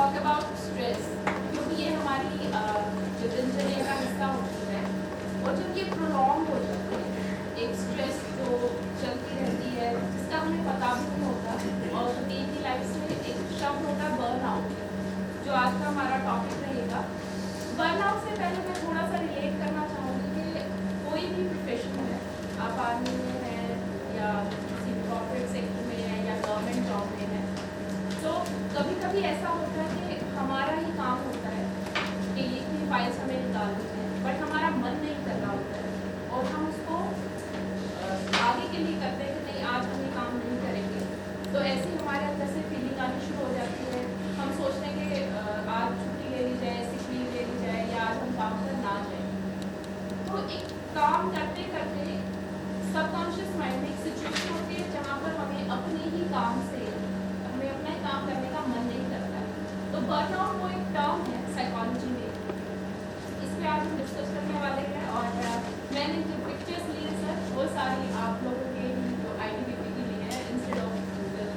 Talk about stress, क्योंकि ये हमारी जो दिनचर्या का हिस्सा होती है और जब ये प्रोलॉन्ग हो जाती है, एक स्ट्रेस जो चलती रहती है जिसका हमें पता भी नहीं होता, और डेली लाइफ से एक शब्द होता है बर्नआउट, जो आज का हमारा टॉपिक रहेगा। बर्नआउट से पहले मैं थोड़ा सा रिलेट करना चाहूँगी कि कोई भी प्रोफेशन है, आप आर्मी में हैं या किसी कॉर्पोरेट सेक्टर में हैं या गवर्नमेंट जॉब में हैं, तो कभी कभी ऐसा होता है कि हमारा ही काम होता है कि ये की फाइल्स हमें निकालनी है, बट हमारा मन नहीं कर रहा होता है और हम उसको आगे के लिए करते हैं कि नहीं, आज हम ये काम नहीं करेंगे। तो ऐसे हमारे अंदर से फीलिंग आनी शुरू हो जाती है, हम सोचते हैं कि आज छुट्टी ले ली जाए, सिक लीव ले ली जाए, या आज हम काम पर ना जाएं। तो एक काम करते करते सबकॉन्शियस माइंड में एक सिचुएशन होती है जहाँ पर हमें अपने ही काम से हमें अपना ही काम करने का मन नहीं करता है। तो बर्नआउट वो एक टर्म है साइकोलॉजी में, इस पर आज हम डिस्कस करने वाले हैं। और मैंने जो पिक्चर्स लिए सर वो सारी आप लोगों के जो आईडीपी की लिए हैं इंस्टेड ऑफ गूगल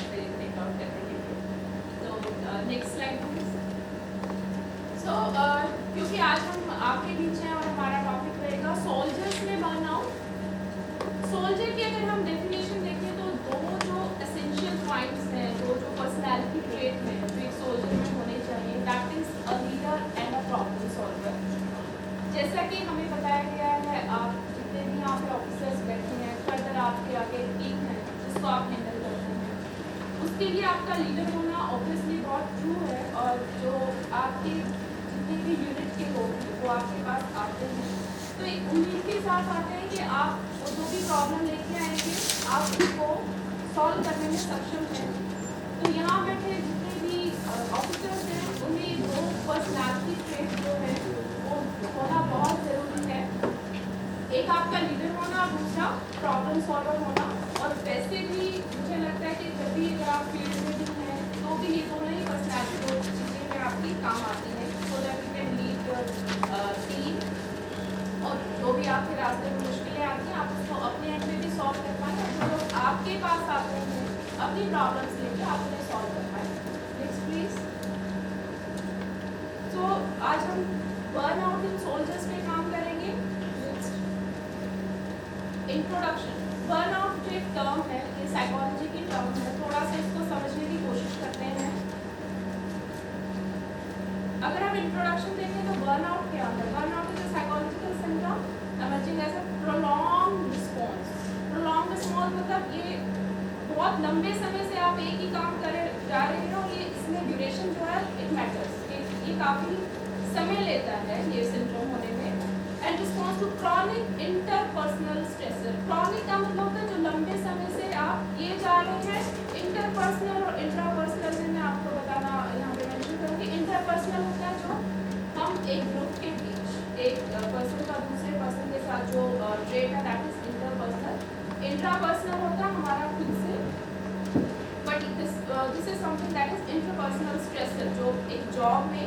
से प्रिंट आउट करने के लिए। तो नेक्स्ट स्लाइड प्लीज। सो क्योंकि आज हम आपके बीच हैं और हमारा टॉपिक रहेगा सोल्जर्स में बर्नआउट। सोल्जर की अगर हम डेफिनेशन देखें तो दो जो एसेंशियल पॉइंट्स हैं, दो जो पर्सनैलिटी ट्रेट हैं जो एक सोल्जर में होने चाहिए, that is a leader and a problem solver. जैसा कि हमें बताया गया है, आप जितने भी यहाँ पे ऑफिसर्स बैठे हैं, फर्दर आपके आगे टीम है जिसको आप हैंडल करते हैं, उसके लिए आपका लीडर होना ऑब्वियसली बहुत ट्रू है। और जो आपके जितने भी यूनिट के लोग हैं वो आपके पास आते हैं तो एक उम्मीद के साथ आते हैं कि आप वो जो भी प्रॉब्लम लेके आएंगे आप उसको सॉल्व करने में सक्षम हैं। तो यहाँ बैठे जितने भी ऑफिसर्स हैं उन्हें दो पर्सनैलिटी ट्रेट जो है वो होना बहुत ज़रूरी है, एक आपका लीडर होना, दूसरा प्रॉब्लम सॉल्वर होना। और वैसे भी मुझे लगता है कि जब भी अगर आप फील्ड में भी हैं तो भी ये दोनों ही पर्सनैलिटी चीज़ें में आपकी काम आती हैं, so that you can lead your team. और जो भी आपके रास्ते में मुश्किलें आती हैं आप उसको अपने एंड में भी सॉल्व कर पाएँ, और जो लोग आपके पास आते हैं अपनी प्रॉब्लम्स लेके आप उन्हें सॉल्व कर पाएँ। Next please. तो आज हम बर्नआउट इन सोल्जर्स पे काम करेंगे। इंट्रोडक्शन। बर्नआउट जो एक टर्म है, ये साइकोलॉजी की टर्म है, थोड़ा सा इसको समझने की कोशिश करते हैं। अगर हम इंट्रोडक्शन देखें तो बर्नआउट क्या है? Burnout is a psychological symptom emerging as a prolonged response। prolonged response मतलब ये बहुत लंबे समय से आप एक ही काम कर जा रहे हैं और ये इसमें ड्यूरेशन जो है इट मैटर्स, ये काफ़ी समय लेता है ये सिम्पटम होने में। And response to chronic interpersonal stressor. Chronic का मतलब होता है जो लंबे समय से आप ये जा रहे हैं। इंटरपर्सनल और इंट्रापर्सनल में मैं आपको बताना यहाँ पे मेंशन करूँगी। इंटरपर्सनल होता है जो हम एक ग्रुप के बीच एक पर्सन का दूसरे पर्सन के साथ जो ट्रेट है दैट इज इंटरपर्सनल। इंट्रापर्सनल होता है हमारा खुद से, but this is something that is interpersonal stressor, जो एक जॉब में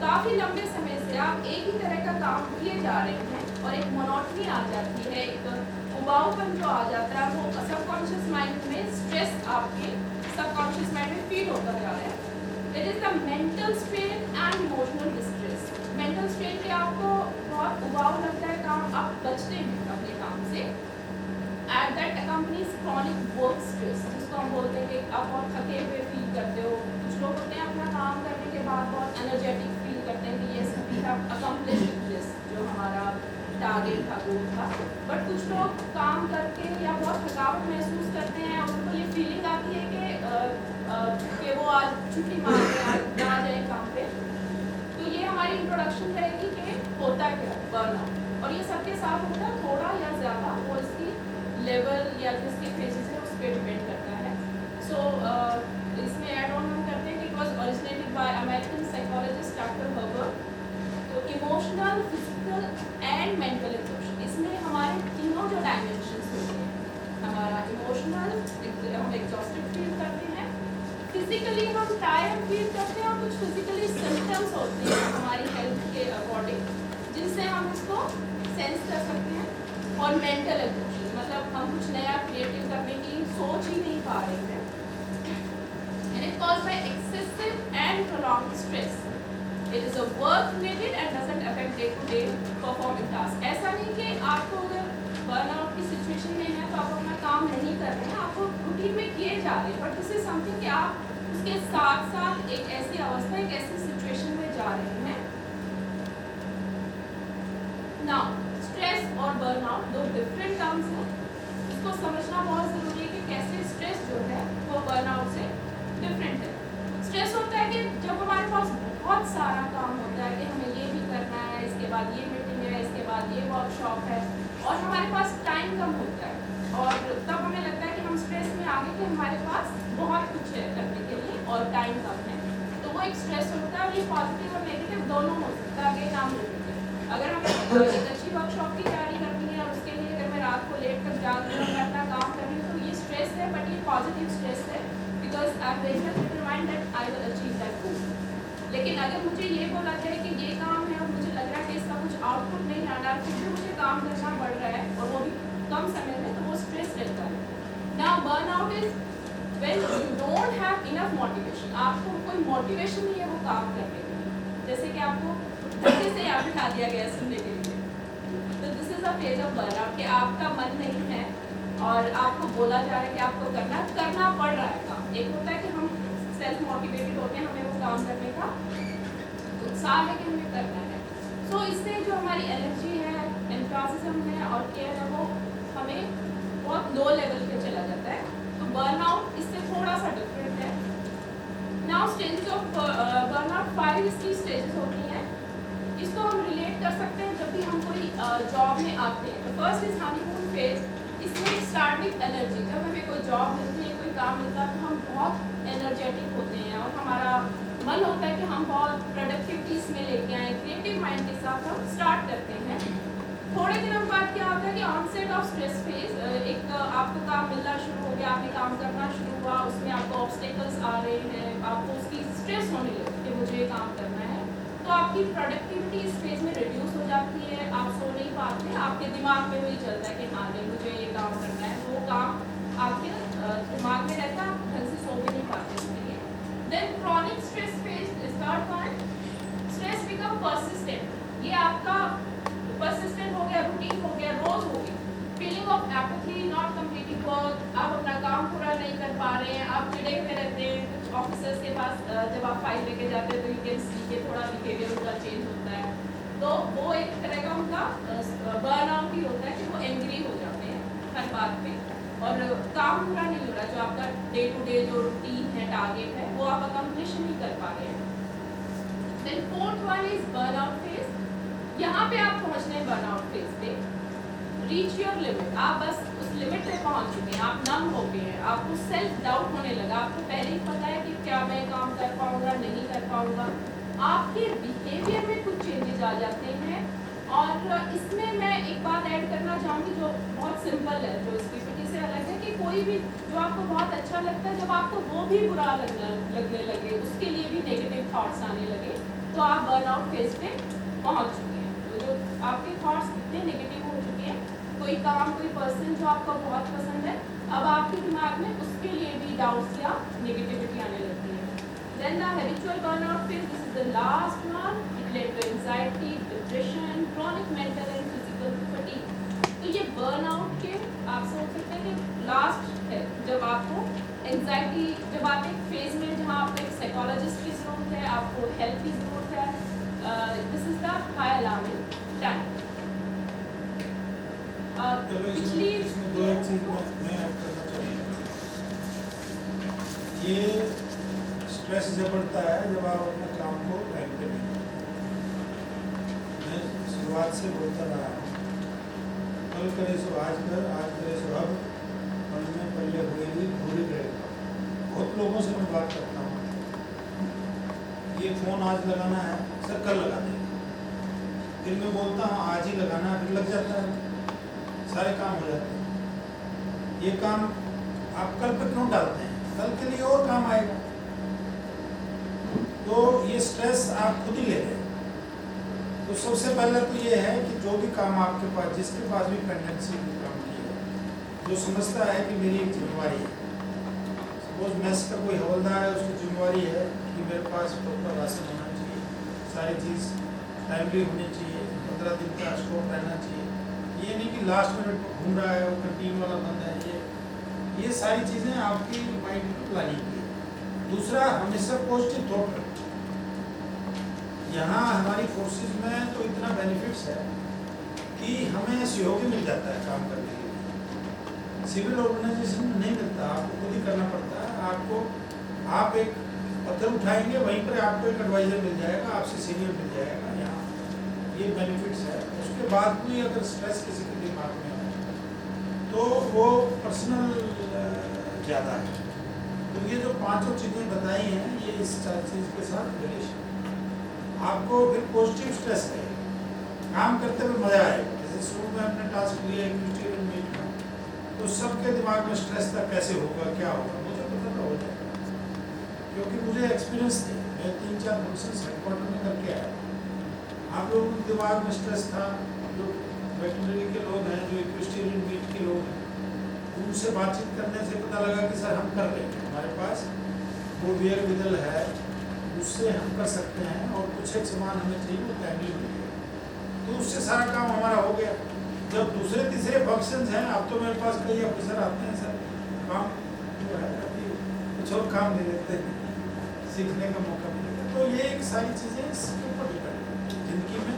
काफ़ी लंबे समय से आप एक ही तरह का काम किए जा रहे हैं और एक मोनोटनी आ जाती है, एक उबाऊपन जो आ जाता है, वो सबकॉन्शियस माइंड में स्ट्रेस आपके सबकॉन्शियस माइंड में फील होता जा रहा है। It is the mental strain and emotional distress. Mental strain पे आपको बहुत उबाऊ लगता है काम, आप बचते हैं अपने काम से। At that accompanies chronic work stress, जिसको हम बोलते हैं कि आप बहुत थके हुए फील करते हो। कुछ लोग होते हैं अपना काम करने के बाद बहुत एनर्जेटिक फील करते हैं कि ये वी हैव अकम्प्लिश्ड दिस, जो हमारा टारगेट था, गोल था। बट कुछ लोग काम करके या बहुत थकावट महसूस करते हैं और उनको ये फीलिंग आती है कि वो आज छुट्टी मार के आज ना जाए काम पे। तो ये हमारी इंट्रोडक्शन रहेगी कि होता क्या बर्नआउट, और ये सबके साथ होता है थोड़ा या ज़्यादा, वो इसकी लेवल या जिसके फेजेस है उस पर डिपेंड करता है। सो इसमें एड ऑन हम करते हैं कि it was originated by American psychologist doctor Herbert. तो emotional, physical and mental exhaustion, इसमें हमारे तीनों जो डायमेंशंस होते हैं, हमारा इमोशनल हम एग्जॉस्टेड फील करते हैं, फिजिकली हम टायर्ड फील करते हैं, और कुछ फिजिकली सिम्टम्स होते हैं हमारी हेल्थ के अकॉर्डिंग जिनसे हम उसको सेंस कर सकते हैं। और मेंटल एग्जॉशन मतलब हम कुछ नया क्रिएटिव करने की सोच ही नहीं पा रहे हैं। And it caused by excessive and prolonged stress. It is a work related and doesn't affect day to day performing task. ऐसा नहीं कि आपको अगर बर्नआउट की सिचुएशन में है तो आप अपना काम नहीं कर रहे हैं, आपको रूटीन में किए जा रहे हैं, बट दिस इज समथिंग कि आप उसके साथ साथ एक ऐसी अवस्था, एक ऐसी सिचुएशन में जा रहे हैं. नाउ स्ट्रेस और बर्नआउट दो डिफरेंट टर्म्स हैं. इसको समझना बहुत जरूरी है कि कैसे स्ट्रेस जो है वो बर्नआउट से डिफरेंट है. स्ट्रेस होता है कि जब हमारे पास बहुत सारा काम होता है कि हमें ये भी करना है, इसके बाद ये मीटिंग है, इसके बाद ये वर्कशॉप है, और हमारे पास टाइम कम होता है, और तब हमें लगता है कि हम स्ट्रेस में आ गए कि हमारे पास बहुत कुछ है करने के लिए और टाइम कम है. तो वो एक स्ट्रेस होता है, और ये पॉजिटिव और नेगेटिव दोनों हो सकता है. अगेन आप लोगों अगर हमें एक अच्छी वर्कशॉप की तैयारी करनी है और उसके लिए अगर मैं रात को लेट तक जाग रही हूँ, अपना काम कर रही हूँ, तो ये स्ट्रेस है, बट ये पॉजिटिव स्ट्रेस है, because I am very much determined that I will achieve that goal. लेकिन अगर मुझे ये बोला जाए कि ये काम है और मुझे लग रहा है कि इसका कुछ आउटपुट नहीं आ रहा, फिर भी मुझे काम करना पड़ रहा है और वो भी कम समय में, तो वो स्ट्रेस रहता है. Now burnout is when you don't have enough motivation. आपको कोई मोटिवेशन नहीं है वो काम करने के लिए, जैसे कि आपको धक्के से यहाँ बिठा दिया गया सुनने के लिए. तो this is a phase of burnout कि आपका मन नहीं है और आपको बोला जा रहा है कि आपको करना पड़ रहा है काम. एक होता है कि हम सेल्फ मोटिवेटेड होते हैं, हमें वो काम करने का उत्साह है कि हमें करना है. सो इससे जो हमारी एनर्जी है, एंथुसियाज्म है और केयर है, वो हमें बहुत लो लेवल पे चला जाता है. तो बर्नआउट इससे थोड़ा सा डिफरेंट है. नाउ स्टेजेस ऑफ बर्नआउट 5 इसकी स्टेजेस होती हैं. इसको हम रिलेट कर सकते हैं जब भी हम कोई जॉब में आते हैं. तो फर्स्ट इज हनीमून फेज. इसमें स्टार्ट विद एनर्जी. जब हमें कोई जॉब मिलती है, कोई काम मिलता है, तो हम बहुत एनर्जेटिक होते हैं और हमारा मन होता है कि हम बहुत प्रोडक्टिविटी इसमें लेके आए, क्रिएटिव माइंड के साथ हम स्टार्ट करते हैं. थोड़े दिनों बाद क्या होता है कि ऑनसेट ऑफ स्ट्रेस फेज, एक आपको काम मिलना शुरू हो गया, आपने काम करना शुरू हुआ, उसमें आपको ऑब्स्टेकल्स आ रहे हैं, आपको उसकी स्ट्रेस होने लगी कि मुझे ये काम करना है, तो आपकी प्रोडक्टिविटी इस फेज में रिड्यूस हो जाती है. आप सो नहीं पाते, आपके दिमाग में वही चलता है कि हाँ नहीं मुझे ये काम करना है, वो काम आपके दिमाग में रहता है, आप ढंग से सो भी नहीं पाते उसके लिए. Then chronic stress phase is third one. Stress become persistent. ये आपका पर्सिस्टेंट हो गया, रूटीन हो गया, रोज हो गया. Feeling of apathy, not completing work, आप अपना काम पूरा नहीं कर पा रहे हैं, आप चिड़े हुए रहते हैं. कुछ ऑफिसर्स के पास जब आप फाइल लेके जाते हैं तो यू कैन सी के थोड़ा बिहेवियर उनका चेंज होता है. तो वो एक तरह का उनका बर्नआउट ही होता है कि वो एंग्री हो जाते हैं हर बात पे और काम पूरा नहीं हो रहा. जो आपका डे टू डे जो रूटीन है, टारगेट है, वो आप अकम्प्लिश नहीं कर पा रहे हैं. Then fourth one is burnout phase. यहाँ पे आप पहुँचने हैं बर्नआउट फेज पे. Reach your limit. आप बस उस लिमिट पे पहुँच चुके हैं, आप नम हो गए हैं, आपको सेल्फ डाउट होने लगा, आपको पहले ही पता है कि क्या मैं काम कर पाऊँगा, नहीं कर पाऊँगा. आपके बिहेवियर में कुछ चेंजेस आ जाते हैं. और इसमें मैं एक बात ऐड करना चाहूँगी जो बहुत सिंपल है, जो इस पीपीटी से अलग है, कि कोई भी जो आपको बहुत अच्छा लगता है, जब आपको वो भी बुरा लगने लगे, उसके लिए भी नेगेटिव थॉट्स आने लगे, तो आप बर्नआउट फेज पे पहुँच चुके हैं. तो जो आपके थॉट्स इतने नेगेटिव हो चुके हैं, कोई काम, कोई पर्सन जो आपको बहुत पसंद है, अब आपके दिमाग में उसके लिए भी डाउट्स या नेगेटिविटी आने लगती है. Then the habitual burnout phase, this is the last one. It led to anxiety, depression, chronic mental and physical fatigue. तो ये burnout के आप सोच सकते हैं कि लास्ट है जब आपको एंजाइटी, जब आप एक फेज में जहाँ आपको एक साइकोलॉजिस्ट की जरूरत है, आपको हेल्प की जरूरत है. This is the high alarming time. पिछली दो एक चीज मैं ऐड करना चाहूँगा. ये स्ट्रेस जब बढ़ता है जब आप अपने काम को टाइम पे नहीं करते. मैं शुरुआत से बोलता रहा हूँ, कल करे सो आज कर, आज करे सो अब, मन में पल्ले हुई भूरी रहेगा. बहुत लोगों से मैं बात करता हूँ, ये फ़ोन आज लगाना है सर कल लगा देंगे. फिर मैं बोलता हूँ आज ही लगाना है, फिर लग जाता है, सारे काम हो जाते हैं. ये काम आप कल पे क्यों डालते हैं? कल के लिए और काम आएगा. तो ये स्ट्रेस आप खुद ही ले रहे हैं. तो सबसे पहले तो ये है कि जो भी काम आपके पास, जिसके पास भी पेंडेंसी की काम की है, जो समझता है कि मेरी एक जिम्मेवारी है, सपोज मेस का कोई हवलदार है, उसकी जिम्मेवारी है कि मेरे पास प्रॉपर राशन होना चाहिए, सारी चीज़ टाइमली होनी चाहिए, 15 दिन का स्टॉक रहना चाहिए। ये नहीं कि लास्ट मिनट में घूम रहा है वो कंटीन वाला बंद है, ये सारी चीज़ें आपकी माइंड में प्लानिंग की। दूसरा, हमेशा पॉजिटिव थॉट रखें। यहाँ हमारी फोर्सेस में तो इतना बेनिफिट्स है कि हमें सहयोग मिल जाता है काम करने के लिए। सिविल ऑर्गेनाइजेशन में नहीं मिलता, आपको खुद ही करना पड़ता है। आप एक पत्थर उठाएंगे, वहीं पर आपको एक एडवाइजर मिल जाएगा, आपसे सीनियर मिल जाएगा। यहाँ ये बेनिफिट्स है। उसके बाद भी अगर स्ट्रेस किसी के दिमाग में है तो वो पर्सनल ज़्यादा है। तो ये जो पांचों चीज़ें बताई हैं, ये इस चार चीज़ के साथ रिलेशन, आपको फिर पॉजिटिव स्ट्रेस है, काम करते हुए मज़ा आएगा। जैसे शुरू में हमने टास्क लिया इक्विटी मीट का, तो सबके दिमाग में स्ट्रेस था, कैसे होगा, क्या होगा, मुझे पता था हो जाएगा, क्योंकि मुझे एक्सपीरियंस थे। मैं 3-4 फंक्शंस हेडक्वार्टर में करके आया। आप लोगों के दिमाग में स्ट्रेस था, जो वेटनरी के लोग हैं, जो इक्विस्टेरियन मीट के लोग हैं, उनसे बातचीत करने से पता लगा कि सर हम कर लेंगे, हमारे पास वो बियर विदल है, उससे हम कर सकते हैं, और कुछ एक सामान हमें चाहिए वो टाइमली मिलेगा। तो उससे सारा काम हमारा हो गया। जब दूसरे तीसरे फंक्शंस हैं, अब तो मेरे पास कई ऑफिसर आते हैं, सर काम जो है अभी कुछ और काम दे देते हैं, सीखने का मौका मिलेगा। तो ये एक सारी चीज़ें इसके ऊपर डिपेंड है जिंदगी में।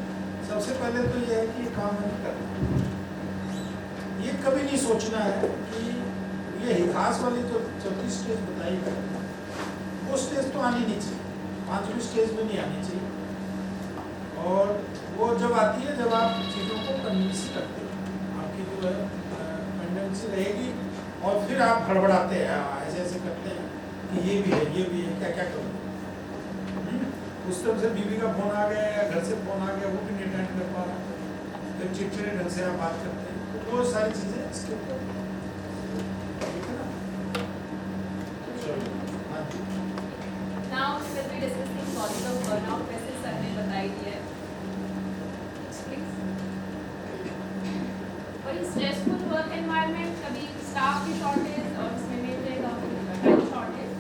सबसे पहले तो ये है कि ये काम हमें करना, ये कभी नहीं सोचना है कि ये हितास वाली जो चौथी स्टेज बताई है, वो स्टेज तो आनी नहीं चाहिए, 5वीं स्टेज में नहीं आनी चाहिए। और वो जब आती है जब आप चीज़ों को कन्विंस करते हैं, आपकी जो है टेंडेंसी रहेगी, और फिर आप हड़बड़ाते हैं, ऐसे ऐसे करते हैं कि ये भी है, ये भी है, क्या क्या करूँ। उस तरफ से बीवी का फ़ोन आ गया या घर से फ़ोन आ गया, वो भी नहीं अटेंड कर पा रहा, फिर चिड़चिड़े ढंग से आप बात करते हैं। तो वो सारी चीज़ें इसके ऊपर, ठीक है ना। हाँ जी। Now we will be discussing causes of burnout, वैसे सर ने बताई दिया है। वही स्ट्रेसफुल वर्क एनवायरनमेंट, कभी स्टाफ की शॉर्टेज और इसमें मेन रहेगा टाइम शॉर्टेज,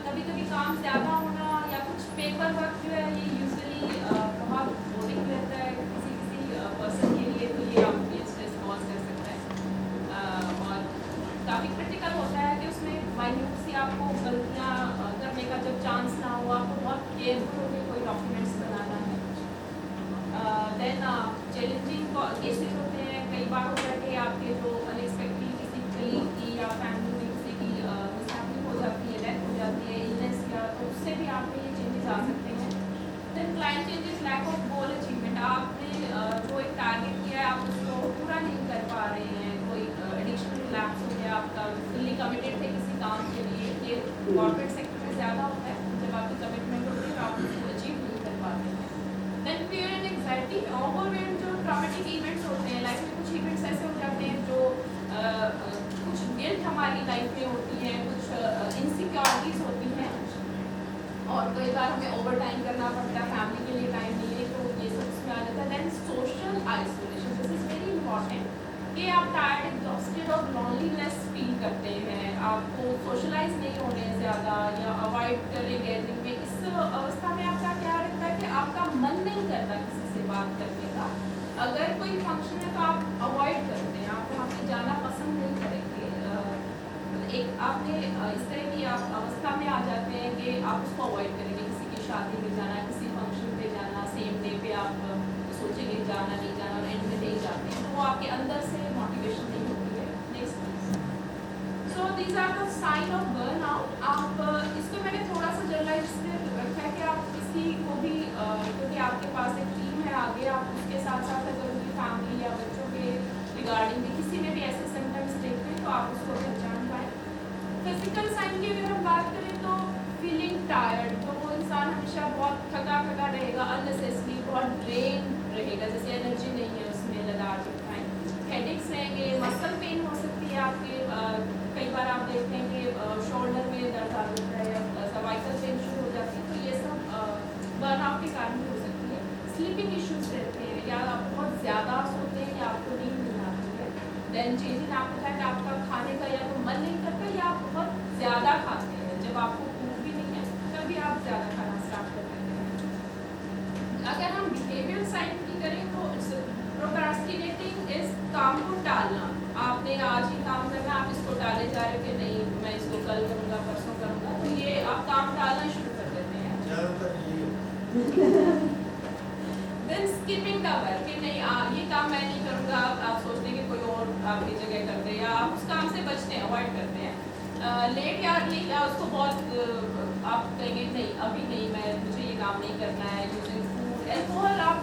कभी-कभी काम ज़्यादा होना या कुछ पेपर वर्क जो है ये यूजुअली बहुत बोरिंग रहता है किसी पर्सन के लिए, तो ये आपके स्ट्रेस कॉज कर सकता है। और काफ़ी क्रिटिकल होता है कि उसमें माइन्यूट सी आपको गलतियाँ करने का जब चांस ना हो, आपको बहुत केयरफुल होकर कोई डॉक्यूमेंट्स बनाना है। देन चैलेंजिंग केसेस होते हैं, कई बार होता है कि आपके जो अनएक्सपेक्टेडली किसी कलीग की या फैमिली में किसी की मिसहैपनिंग हो जाती है, डेथ हो जाती है, इलनेस या, तो उससे भी आप में ये चेंजेस आ सकते हैं। Then client changes, lack of goal achievement, आपने जो एक टारगेट किया है आप उसको पूरा नहीं कर पा रहे हैं, कोई एडिक्शन रिलैप्स हो गया, आपका फुल्ली कमिटेड थे किसी काम के लिए। ये कॉर्पोरेट सेक्टर में ज़्यादा होता है, जब आपकी कमिटमेंट होती है और आप उसको अचीव नहीं कर पाते हैं। Then fear and anxiety, overwhelm, जो ट्रॉमेटिक इवेंट्स होते हैं लाइफ में, कुछ इवेंट्स ऐसे हो जाते हैं जो कुछ गिल्ट हमारी लाइफ में होती है, कुछ इनसिक्योरिटीज होती हैं, और कई बार हमें ओवर टाइम करना पड़ता है, फैमिली के लिए टाइम नहीं है, तो ये सब उसमें आ जाता है। Then social isolation, this is very important, कि आप टायर्ड, एग्जॉस्टेड और लॉनलीनेस फील करते हैं, आपको सोशलाइज नहीं होने ज़्यादा या अवॉइड करें गैदरिंग में। इस अवस्था में आपका क्या रहता है कि आपका मन नहीं करता किसी से बात करने का। अगर कोई फंक्शन है तो आप अवॉइड करते हैं, आप वहाँ पे जाना पसंद नहीं करेंगे। एक आपने इस तरह की आप अवस्था में आ जाते हैं कि आप उसको अवॉइड करेंगे, किसी की शादी में जाना, किसी फंक्शन पे जाना, सेम डे पे आप सोचेंगे जाना नहीं जाना, और एंड में नहीं जाते हैं, तो वो आपके अंदर से मोटिवेशन नहीं होती है। Next, so these are the sign of burnout. आप इसको मैंने थोड़ा सा जनरलाइज रखा है कि आप किसी को भी, क्योंकि आपके पास एक टीम है आगे, आप उसके साथ साथ अगर उनकी फैमिली या बच्चों के रिगार्डिंग भी किसी में भी ऐसे सिम्टम्स देखते हैं तो आप उसको पहचान पाएँ। फिजिकल साइन की अगर हम बात करें तो फीलिंग टायर्ड, तो वो इंसान हमेशा बहुत थका थका रहेगा, अननेसेसरी बहुत ड्रेन रहेगा, जैसे एनर्जी नहीं है उसमें लदाख टाइम। हेडेक्स रहेंगे, मसल पेन हो सकती है आपके, कई बार आप देखते हैं कि शोल्डर में दर्द आ जाता है या सर्वाइकल पेन शुरू हो जाती है, तो ये सब बर्नआउट के कारण भी हो सकती है। स्लीपिंग इश्यूज रहते हैं, या आप बहुत ज़्यादा सोते हैं या आपको नींद नहीं आती है। देन चेंजिंग एपेटाइट, आपका खाने का या तो मन नहीं करता या आप बहुत ज़्यादा खाते हैं, जब आपको भूख भी नहीं है तब भी आप ज़्यादा खाना देन स्किपिंग द वर्क कि नहीं ये काम मैं नहीं करूँगा, आप सोचते हैं कि कोई और आपकी जगह कर दे, या आप उस काम से बचते हैं, अवॉइड करते हैं। लेट या अर्ली, या उसको बहुत आप कहेंगे नहीं अभी नहीं, मुझे ये काम नहीं करना है। यूजिंग फूड, एल्कोहल आप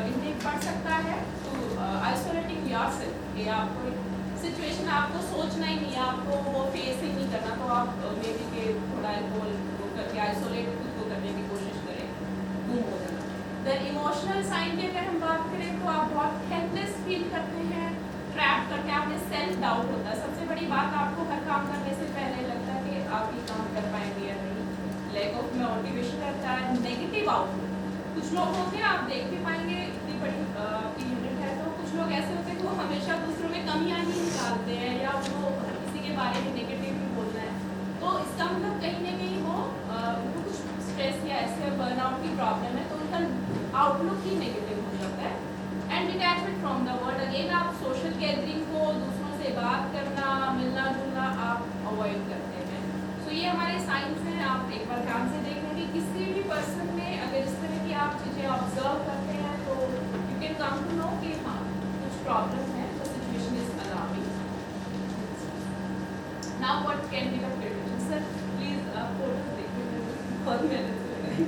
इंटेक बढ़ सकता है तो आइसोलेटिंग योरसेल्फ कि आपको सिचुएशन आपको सोचना ही नहीं है, आपको वो फेस ही नहीं करना, तो आप मे बी के थोड़ा एल्कोहल करके आइसोलेट खुद को करने की कोशिश करें, गुम हो जाना। देन इमोशनल साइन की अगर हम बात करें तो आप बहुत हेल्पलेस फील करते हैं, ट्रैप करते हैं, आपने सेल्फ डाउट होता है। सबसे बड़ी बात, आपको हर काम करने से पहले लगता है कि आप ये काम कर पाएंगे या नहीं, लैक ऑफ मोटिवेशन रहता है, नेगेटिव आउटलुक। कुछ लोग होते हैं, आप देख भी पाएंगे, इतनी बड़ी आपकी यूनिट है, तो कुछ लोग ऐसे होते हैं कि वो हमेशा दूसरों में कमियां ही निकालते हैं, या वो किसी के बारे में नेगेटिव ही बोलना है। तो इसका मतलब कहीं ना कहीं वो उनको कुछ स्ट्रेस या ऐसे बर्नआउट की प्रॉब्लम है, तो उनका आउटलुक ही नेगेटिव हो जाता है। And detachment from the world, again आप सोशल गैदरिंग को, दूसरों से बात करना, मिलना जुलना आप अवॉइड करते हैं। सो ये हमारे साइंस हैं, आप एक बार ध्यान से देख लें कि किसी भी पर्सन में अगर इस तरह की आप चीज़ें ऑब्जर्व करते हैं तो you can come to know कि हाँ कुछ प्रॉब्लम है, the situation is alarming. Now what can be the prevention? Sir please आप फोटो देखिए, बहुत मेहनत से लगाई।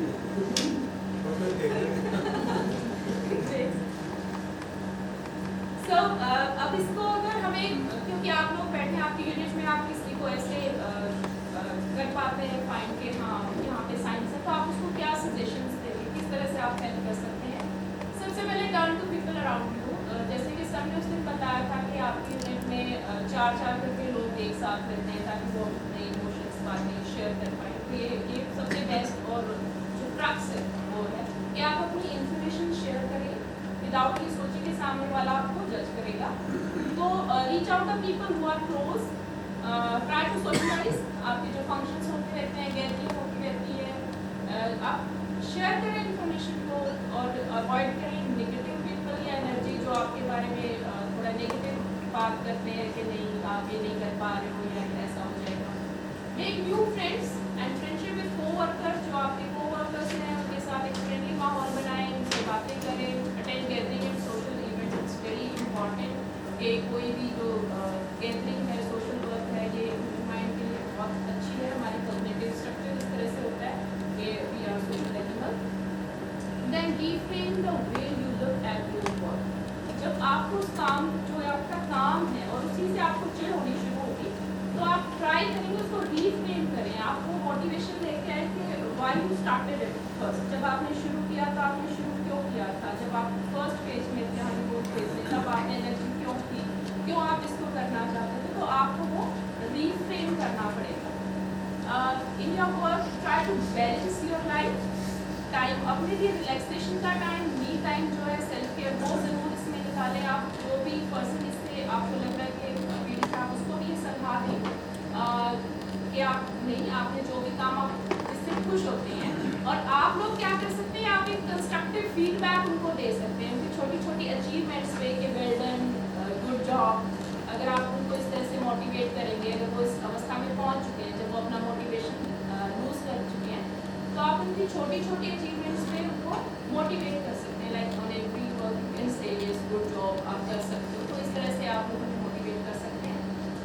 So, अब इसको अगर हमें, क्योंकि आप लोग बैठे हैं आपकी यूनिट में, आप किसी को ऐसे कर पाते हैं फाइंड के हाँ यहाँ पे साइंस है, तो आप उसको क्या सजेशंस देंगे, किस तरह से आप हेल्प कर सकते हैं? सबसे पहले turn to people around you. जैसे कि सर ने उस दिन बताया था कि आपकी यूनिट में 4-4 करके लोग एक साथ रहते हैं ताकि वो अपने इमोशंस बातें शेयर कर पाए। तो ये सबसे बेस्ट और जो क्रक्स है वो है कि आप अपनी इंफॉर्मेशन शेयर करें विदाउट ये सोचे कि सामने वाला आपको जज करेगा। तो reach out the people who are close, try to socialize, आपके जो फंक्शंस होते रहते हैं, गैदरिंग होती रहती है, आप शेयर करें इन्फॉर्मेशन को और अवॉइड करें नेगेटिव पीपल या एनर्जी जो आपके बारे में थोड़ा नेगेटिव बात करते हैं कि नहीं आप ये नहीं कर पा रहे हो या ऐसा हो जाएगा। Make new friends and friendship with coworkers, जो आपके कोवर्कर्स हैं उनके साथ एक फ्रेंडली माहौल बनाएं, उनसे बातें करें, attend gathering and social event, it's very important कि कोई भी जो गैदरिंग है, सोशल वर्क है, ये माइंड के लिए बहुत अच्छी है। हमारी कॉग्निटिव स्ट्रक्चर इस तरह से होता है कि we are social animal. Then reframe the way you look at your work. जब आपको उस काम जो आपका काम है और उसी से आपको चिढ़ होनी शुरू होगी, तो आप ट्राई करेंगे उसको रीफ्रेम करें। आपको मोटिवेशन लेके आए कि why you started it first, जब आपने शुरू किया तो आपने शुरू क्यों किया था, जब आप फर्स्ट फेज में थे, हनीमून फेज में, तब आपने एनर्जी क्यों की, क्यों आप इसको करना चाहते थे, तो आपको वो रीफ्रेम करना पड़ेगा। In your work try to balance your life time, अपने लिए रिलैक्सेशन का टाइम, मी टाइम जो है, सेल्फ केयर, वो जरूर इसमें निकालें। आप जो भी पर्सन इससे आपको लग रहा है कि आप उसको भी ये सलाह दें कि आप नहीं, आपने जो भी काम आप इससे खुश होते हैं, और आप लोग क्या कर सकते हैं, आप एक कंस्ट्रक्टिव फीडबैक उनको दे सकते हैं, उनकी छोटी छोटी अचीवमेंट्स पे कि वेल डन, गुड जॉब। अगर आप उनको इस तरह से मोटिवेट करेंगे, अगर वो इस अवस्था में पहुंच चुके हैं जब वो अपना मोटिवेशन लूज कर चुके हैं, तो आप उनकी छोटी छोटी अचीवमेंट्स पे उनको मोटिवेट कर सकते हैं। Like on every work you can say yes good job, आप कर सकते हो, तो इस तरह से आप लोगों को मोटिवेट कर सकते हैं।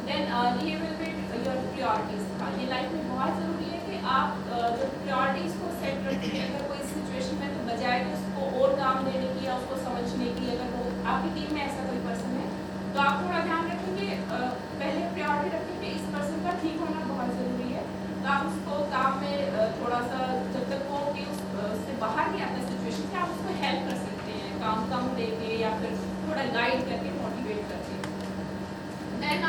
Then reevaluate your priorities. ये लाइफ में बहुत ज़रूरी है कि आप जो प्रायोरिटीज़ को सेट रखें। अगर कोई सिचुएशन में, तो बजाय कि उसको और काम देने की या उसको समझने की, अगर वो आपकी टीम में ऐसा कोई पर्सन है, तो आप थोड़ा ध्यान रखें कि पहले प्रायोरिटी रखें कि इस पर्सन का ठीक होना बहुत ज़रूरी है। तो आप उसको काम में थोड़ा सा, जब तक वो कि उससे बाहर नहीं आता सिचुएशन से, आप उसको हेल्प कर सकते हैं, काम कम देके या फिर थोड़ा गाइड करके, मोटिवेट करके। देन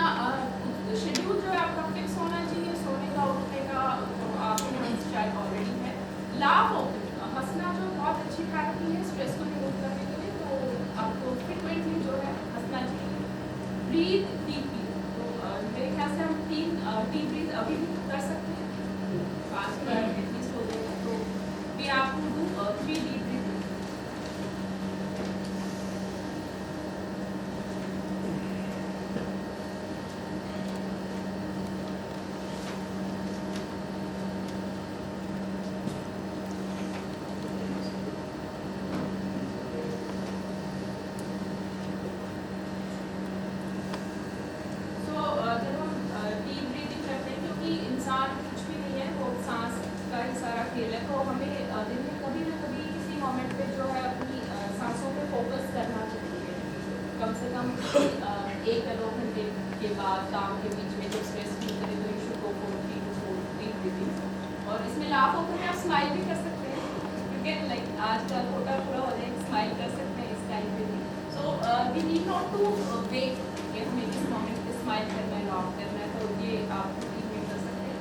शेड्यूल जो है आपका फिक्स होना चाहिए, सोने का, उठने का, तो आपके शायद ऑलरेडी है। लाभ हंसना जो बहुत अच्छी थेरेपी है स्ट्रेस को रिमूव करने के लिए, तो आपको फ्रिक्वेंटली जो है हंसना चाहिए। ब्रीथ डीपली, तो मेरे ख्याल से हम 3 डीप ब्रीथ अभी भी कर सकते हैं, 5 बार एटलीस्ट हो जाएगा, तो भी आपको डू 3 डीप ब्रीथ। तो हमें दिन में कभी ना कभी किसी मोमेंट पे जो है अपनी सांसों पे फोकस करना चाहिए। कम से कम 1 या 2 घंटे के बाद काम के बीच में जब स्ट्रेस फील करें तो you should go for 3 to 4 deep breathing। और इसमें लाभ होता है, आप स्माइल भी कर सकते हैं, क्योंकि लाइक आजकल फोटा पूरा हो जाए, स्माइल कर सकते हैं इस टाइम पे भी। So we need not to wait कि हमें किस मोमेंट पे स्माइल करना है, लाभ करना है, तो ये आप रूटीन में कर सकते हैं।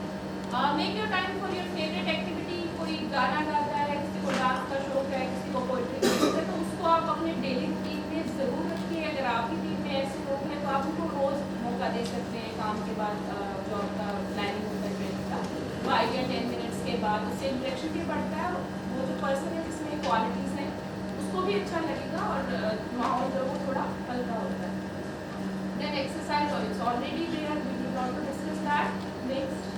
Make your time for your favourite activity. कोई गाना गाता है, किसी को डांस का शौक है, किसी को पोइट्री का शौक है, तो उसको आप अपने डेली रूटीन में ज़रूर रखिए। अगर आपकी टीम में ऐसे लोग हैं तो आप उनको रोज़ मौका दे सकते हैं काम के बाद, जो आपका प्लानिंग होता है ट्रेनिंग का 5 या 10 मिनट्स के बाद, उससे इंटरेक्शन भी बढ़ता है, वो जो पर्सन है जिसमें क्वालिटीज़ हैं उसको भी अच्छा लगेगा और माहौल जो है वो थोड़ा हल्का होता है। देन एक्सरसाइज, और it's already there, we need not to discuss that. Next,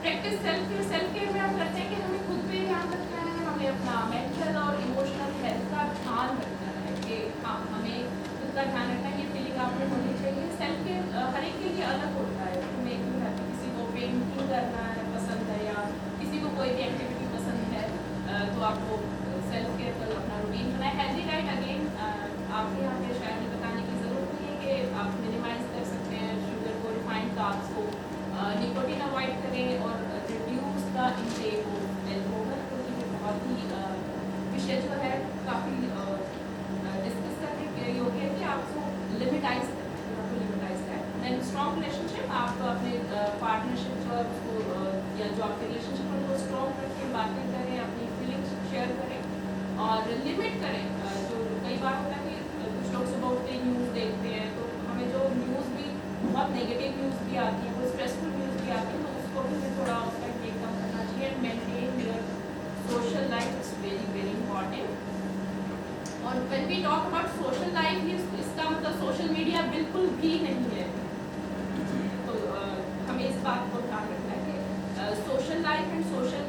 practice self care. Self care में हम करते हैं कि हमें खुद पे ध्यान रखना है, हमें अपना मेंटल और इमोशनल हेल्थ का ध्यान रखना है कि हाँ हमें खुद का ध्यान रखना है, ये फीलिंग आप में होनी चाहिए। सेल्फ केयर हर एक के लिए अलग होता है, तो मेक यू हैप्पी, किसी को पेंटिंग करना है पसंद है या किसी को कोई भी एक्टिविटी पसंद है, तो आपको सेल्फ केयर पर अपना रूटीन बनाए। हेल्दी डाइट, अगेन आपके यहाँ पे शायद ये बताने की ज़रूरत नहीं है कि आप मिनिमाइज कर सकते हैं शुगर को, रिफाइंड कार्ब्स को, निकोटिन अवॉइड करें और reduce the intake of alcohol, क्योंकि ये बहुत ही विषय जो है काफ़ी डिस्कस करने के योग्य है कि आपको लिमिटाइज करना है, लिमिटाइज है। देन स्ट्रॉन्ग रिलेशनशिप, आप अपने पार्टनरशिप जो है उसको या जो आपके रिलेशनशिप है वो स्ट्रॉन्ग रखें, बातें करें, अपनी फीलिंग्स शेयर करें और लिमिट करें। जो कई बार होता है कि कुछ लोग सुबह उठते न्यूज़ देखते हैं, तो हमें जो न्यूज़ भी बहुत नेगेटिव न्यूज़ भी आती है, वो स्ट्रेसफुल न्यूज़ भी आती है, तो उसको भी हमें थोड़ा उसका टेक कम करना चाहिए। And maintain your social life, it's very very important. और when we talk about social life, इसका मतलब सोशल मीडिया बिल्कुल भी नहीं है, तो हमें इस बात को ध्यान रखना है कि social life and social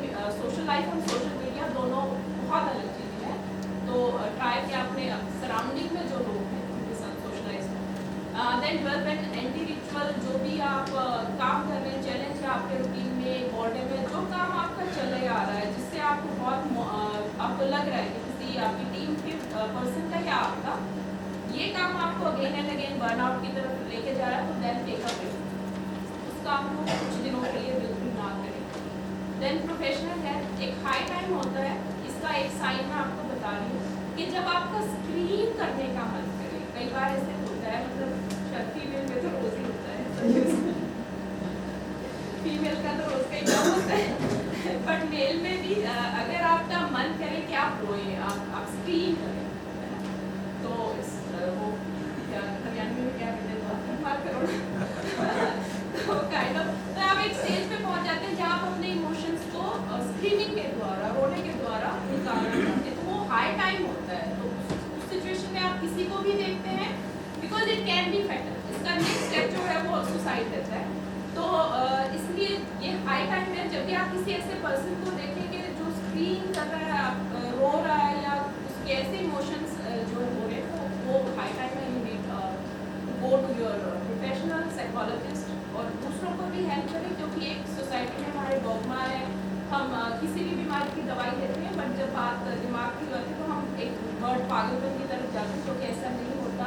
media दोनों बहुत अलग चीज़ें हैं। तो ट्राई कि अपने सराउंडिंग में जो लोग हैं उनके साथ सोशलाइज करें। देन 12 एंड एंटी रिचुअल, जो भी आप काम कर रहे हैं, चैलेंज है आपके रूटीन में, बॉडी में जो काम आपका चले आ रहा है, जिससे आपको बहुत आपको लग रहा है कि किसी आपकी टीम के पर्सन का या आपका ये काम आपको अगेन एंड अगेन बर्नआउट की तरफ लेके जा रहा है, तो देन टेक अ ब्रेक, उस काम को कुछ दिनों के लिए बिल्कुल ना करें। देन प्रोफेशनल हेल्थ, एक हाई टाइम होता है, इसका एक साइन मैं आपको बता रही हूँ कि जब आपका स्क्रीन करने का मन करे, कई बार ऐसे होता है, मतलब फीमेल में तो रोज ही होता है, फीमेल का तो रोज का ही काम होता है, बट मेल में भी अगर आपका मन करे कि आप रोए, आप स्क्रीन करें, है ना? तो वो क्या हरियाणवी में क्या कहते हैं, बात करो तो काइंड ऑफ, तो आप एक स्टेज पे पहुंच जाते हैं जहाँ आप अपने इमोशंस को स्क्रीनिंग के द्वारा, रोने के द्वारा निकालना चाहते हैं, तो वो हाई टाइम होता है। तो उस सिचुएशन में आप किसी को भी देखते हैं, because it can be fatal, इसका नेक्स्ट स्टेप जो है वो सुसाइड रहता है। तो इसलिए ये हाई टाइम है, जब भी आप किसी ऐसे पर्सन को देखेंगे जो स्क्रीन कर रहा है, रो रहा है या उसके ऐसे इमोशंस जो हो रहे हैं, तो वो हाई टाइम है, you need go to your professional psychologist और दूसरों को भी हेल्प करें, क्योंकि एक सोसाइटी में हमारे डॉगमा है, हम किसी भी बीमारी की दवाई लेते हैं, बट जब बात दिमाग की होती है तो हम एक वर्ड पागलपन की तरफ जाते हैं, क्योंकि ऐसा नहीं होता।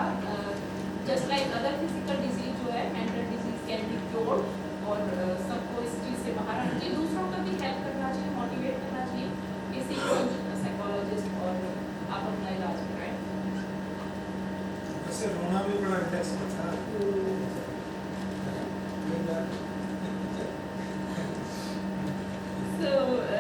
Just like other physical disease जो है, mental disease can be cured, और सबको इस चीज़ से बाहर आना चाहिए, दूसरों को भी हेल्प करना चाहिए, मोटिवेट करना चाहिए, किसी साइकोलॉजिस्ट, और आप अपना इलाज कराएं। वैसे रोना भी बड़ा रिलैक्स करता है। So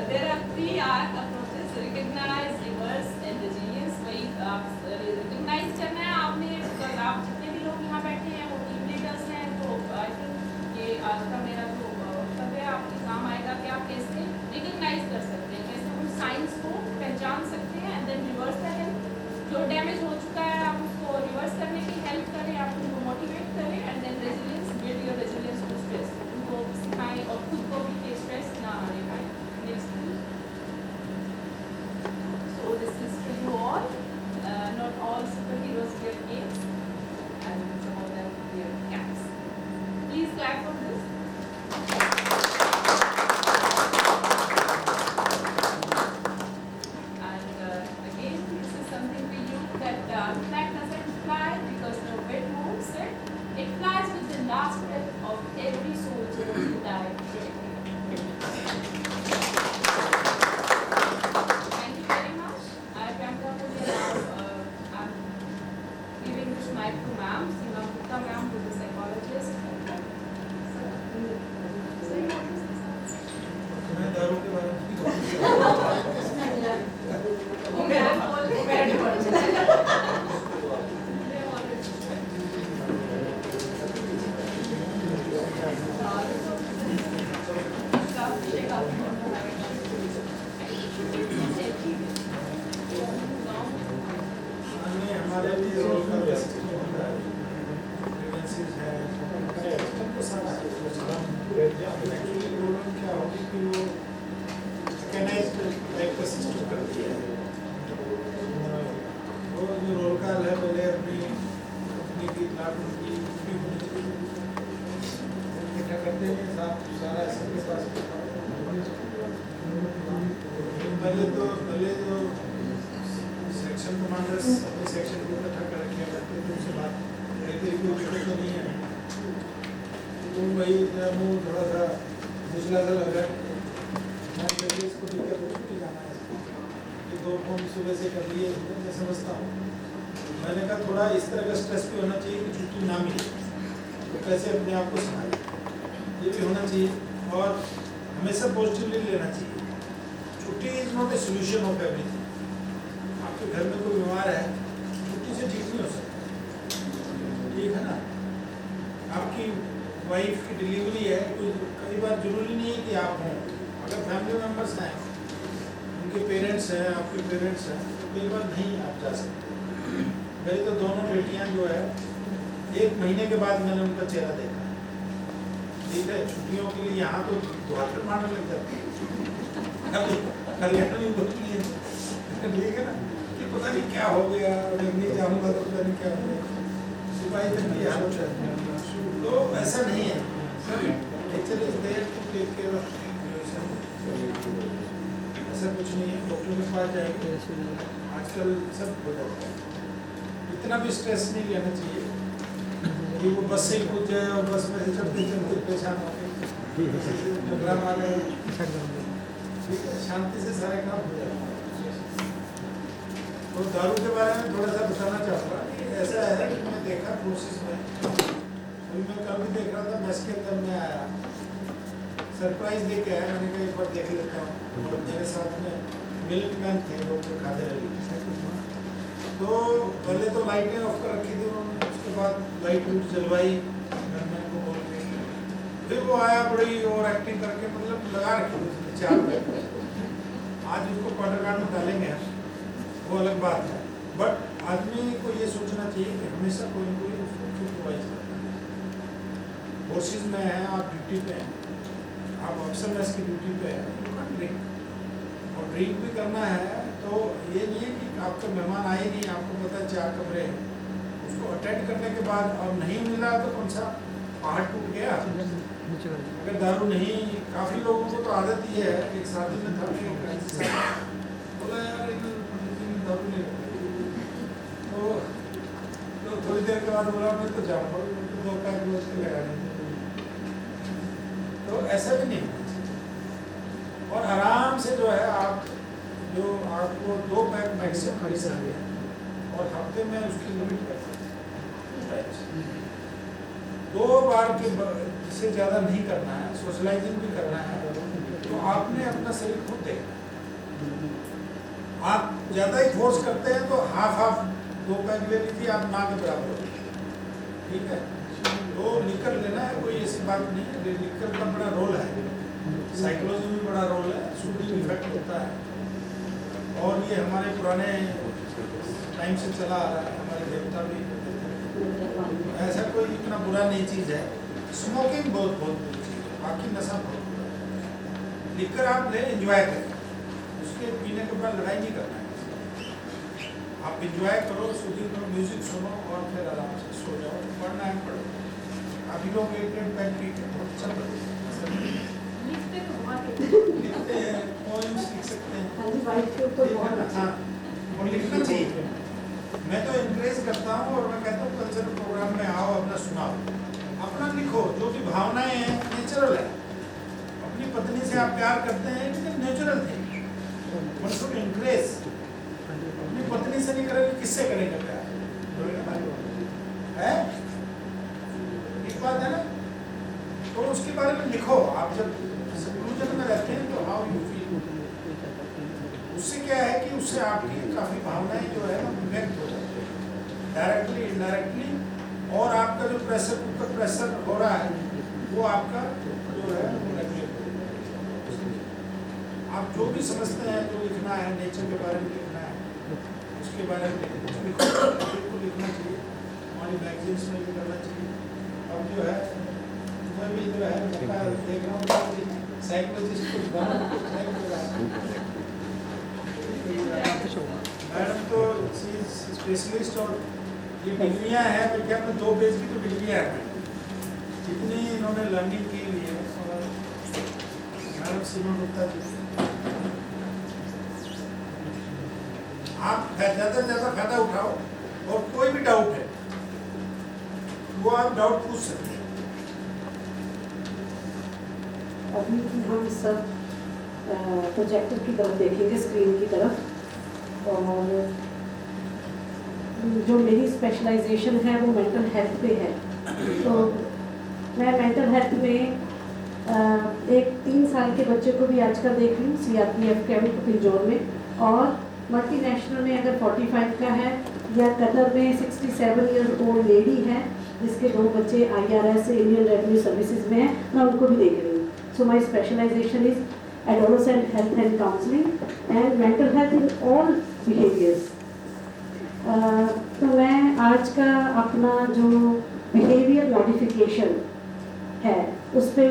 there are 3 arc approaches: recognize, reverse and resilience। वही आप recognize करना है आपने, because आप जितने भी लोग यहाँ बैठे हैं वो टीम लीडर्स हैं, तो आई थिंक ये आज का मेरा जो वक्तव्य है आपके काम आएगा कि आप कैसे रिकग्नाइज कर सकते हैं, कैसे उन साइंस को पहचान सकते हैं, and then reverse the help, जो डैमेज हो चुका है आप उसको रिवर्स करने की हेल्प करें, आप उनको मोटिवेट करें, and then resilience, build your resilience to stress, उनको सिखाएं और खुद को भी स्ट्रेस ना आने पाए। Next, so this is to you all. Not all superheroes wear capes, and some of them wear caps. Please clap for this. बाद उनकी छुट्टी होनी चाहिए, इकट्ठा करते हैं सारा सबके पास। पहले तो सेक्शन कमांडर्स अपने सेक्शन को इकट्ठा कर रखे करते थे, उसके बाद कहते कोई दिक्कत तो नहीं है, तो वही मुँह थोड़ा सा दूसरा सा लग रहा है, इसको दिक्कत हो छुट्टी जाना है, ये 2 फॉर्म सुबह से कर लिए, मैं समझता हूँ। मैंने कहा थोड़ा इस तरह का स्ट्रेस भी होना चाहिए कि छुट्टी ना मिले तो कैसे अपने आप को संभाले, ये भी होना चाहिए। और हमेशा पॉजिटिवली लेना चाहिए। छुट्टी is not a solution of everything. आपके घर में कोई बीमार है, छुट्टी से ठीक नहीं हो सकता, ठीक है ना। आपकी वाइफ की डिलीवरी है, कई बार जरूरी नहीं है कि आप हों, अगर फैमिली मेम्बर्स हैं, उनके पेरेंट्स हैं, आपके पेरेंट्स हैं, तो कई बार नहीं आप जा सकते। मेरी तो दोनों बेटियां जो है 1 महीने के बाद मैंने उनका चेहरा देखा, ठीक है। छुट्टियों के लिए यहाँ तो दुहात्र मारने लग जाते हैं, ठीक है ना, कि पता नहीं क्या हो गया, जब नहीं जाऊँगा तो पता नहीं क्या हो गया, सिपाही तक की हालत है। तो ऐसा नहीं है, nature is there to take care of, ऐसा कुछ नहीं है। डॉक्टर के पास जाएंगे, आजकल सब हो जाता है, इतना भी स्ट्रेस नहीं लेना चाहिए कि वो बस से ही कूद जाए और बस में से चलते चलते परेशान हो गए, झगड़ा मारे, ठीक है, शांति से सारे काम हो जाए। तो दारू के बारे में थोड़ा सा बताना चाहूँगा कि ऐसा है कि मैं देखा कोशिश में, अभी मैं कल भी देख रहा था, बस के अंदर में आया, सरप्राइज दे के आया, मैंने कहा एक बार देख लेता हूँ। और मेरे साथ में मिल्कमैन थे, डॉक्टर खादर अली। तो पहले तो लाइटें ऑफ कर रखी थी उन्होंने, उसके बाद लाइट जलवाई गनमैन को बोल के, फिर वो आया बड़ी और एक्टिंग करके, मतलब लगा रखी थी 4 बैग। आज उसको क्वार्टर गार्ड में डालेंगे वो अलग बात है, बट आदमी को ये सोचना चाहिए कि हमेशा कोई ना कोई उसको सुपरवाइज करता है। फोर्सेज में है, आप ड्यूटी पे हैं, आप अफसर मैस की ड्यूटी पे हैं, ड्रिंक और ड्रिंक भी करना है, तो ये नहीं है कि आपका मेहमान आए नहीं, आपको पता है 4 कमरे हैं, उसको अटेंड करने के बाद अब नहीं मिला तो कौन सा पहाड़ टूट गया। अगर दारू नहीं, काफ़ी लोगों को तो आदत ही है, एक शादी में था, बोला यार दारू नहीं, तो थोड़ी देर के बाद बोला मैं तो जाऊँगा, 2 पैक रोज के लगाने, तो ऐसा भी नहीं होना चाहिए। और आराम से जो है आप जो आपको 2 पैक मैक्सिमम खरीद सकते हैं, और हफ्ते में उसकी लिमिट कर सकते हैं। 2 बार के से ज़्यादा नहीं करना है, सोशलाइजिंग भी करना है, तो आपने अपना शरीर खुद देखना है। आप ज़्यादा ही फोर्स करते हैं तो हाफ 2 पैक ले लीजिए, आप ना के बराबर हो, ठीक है। तो लिकर लेना है, कोई ऐसी बात नहीं है, लिकर का बड़ा रोल है, साइकोलॉजी में बड़ा रोल है, सूदिंग इफेक्ट होता है। और ये हमारे पुराने टाइम से चला आ रहा है, हमारे देवता भी, ऐसा कोई इतना बुरा नहीं चीज़ है। स्मोकिंग बहुत बुरी चीज़ है, बाकी नशा बहुत बुरा है। लिकर आप ले, एंजॉय करें, उसके पीने के बाद लड़ाई नहीं करना है, आप एंजॉय करो, सूदिंग करो, म्यूजिक सुनो और फिर आराम से सो जाओ, पढ़ना है पढ़ो। अभी लोग 1-1 पैक पी के बहुत अच्छा पढ़ते हैं, लिखते हैं, पोएम्स लिख सकते हैं, हाँ, और लिखना चाहिए। मैं तो इंकरेज करता हूँ, और मैं कहता हूँ कल्चरल प्रोग्राम में आओ, अपना सुनाओ, अपना लिखो, जो भी भावनाएं हैं नेचुरल है। अपनी पत्नी से आप प्यार करते हैं, लेकिन नेचुरल थे, वन शुड इंकरेज। अपनी पत्नी से नहीं करेंगे, किससे करेंगे प्यार है? एक बात है ना, तो उसके बारे में लिखो। आप जब संक्लूजन में रहते हैं तो हाउ यू फील, उससे क्या है कि उससे आपकी काफ़ी भावनाएं जो है व्यक्त हो जाती है, डायरेक्टली इनडायरेक्टली। और आपका जो प्रेशर कुकर प्रेशर हो रहा है, वो आपका जो है वो रेगुलेट हो जाता है। आप जो भी समझते हैं, जो लिखना है, नेचर के बारे में लिखना है, उसके बारे में लिखो, बिल्कुल लिखना चाहिए, हमारी मैगजीन्स में भी करना चाहिए। अब जो है मैं भी जो है देख रहा हूँ साइकोलॉजिस्ट कुछ मैडम तो स्पेशलिस्ट और ये डिग्रियाँ हैं बल्कि आपने 2 पेज की तो डिग्रियाँ हैं, जितनी इन्होंने लर्निंग की हुई है। और मैडम सीमा गुप्ता जी, आप ज़्यादा से ज़्यादा फायदा उठाओ, और कोई भी डाउट है वो आप डाउट पूछ सकते हैं। अभी हम सब प्रोजेक्टर की तरफ देखेंगे, स्क्रीन की तरफ। और जो मेरी स्पेशलाइजेशन है वो मेंटल हेल्थ पे है। तो मैं मेंटल हेल्थ में एक 3 साल के बच्चे को भी आजकल देख रही हूँ CRPF कैंप पिंजौर में, और मल्टीनेशनल में अगर 45 का है, या कतर में 67 ईयर ओल्ड लेडी है जिसके 2 बच्चे IRS इंडियन रेवेन्यू सर्विसेज में हैं, मैं उनको भी देख रही हूँ। So my specialization is adolescent health and counselling and mental health in all behaviours. तो मैं आज का अपना जो बिहेवियर मॉडिफिकेशन है उस पर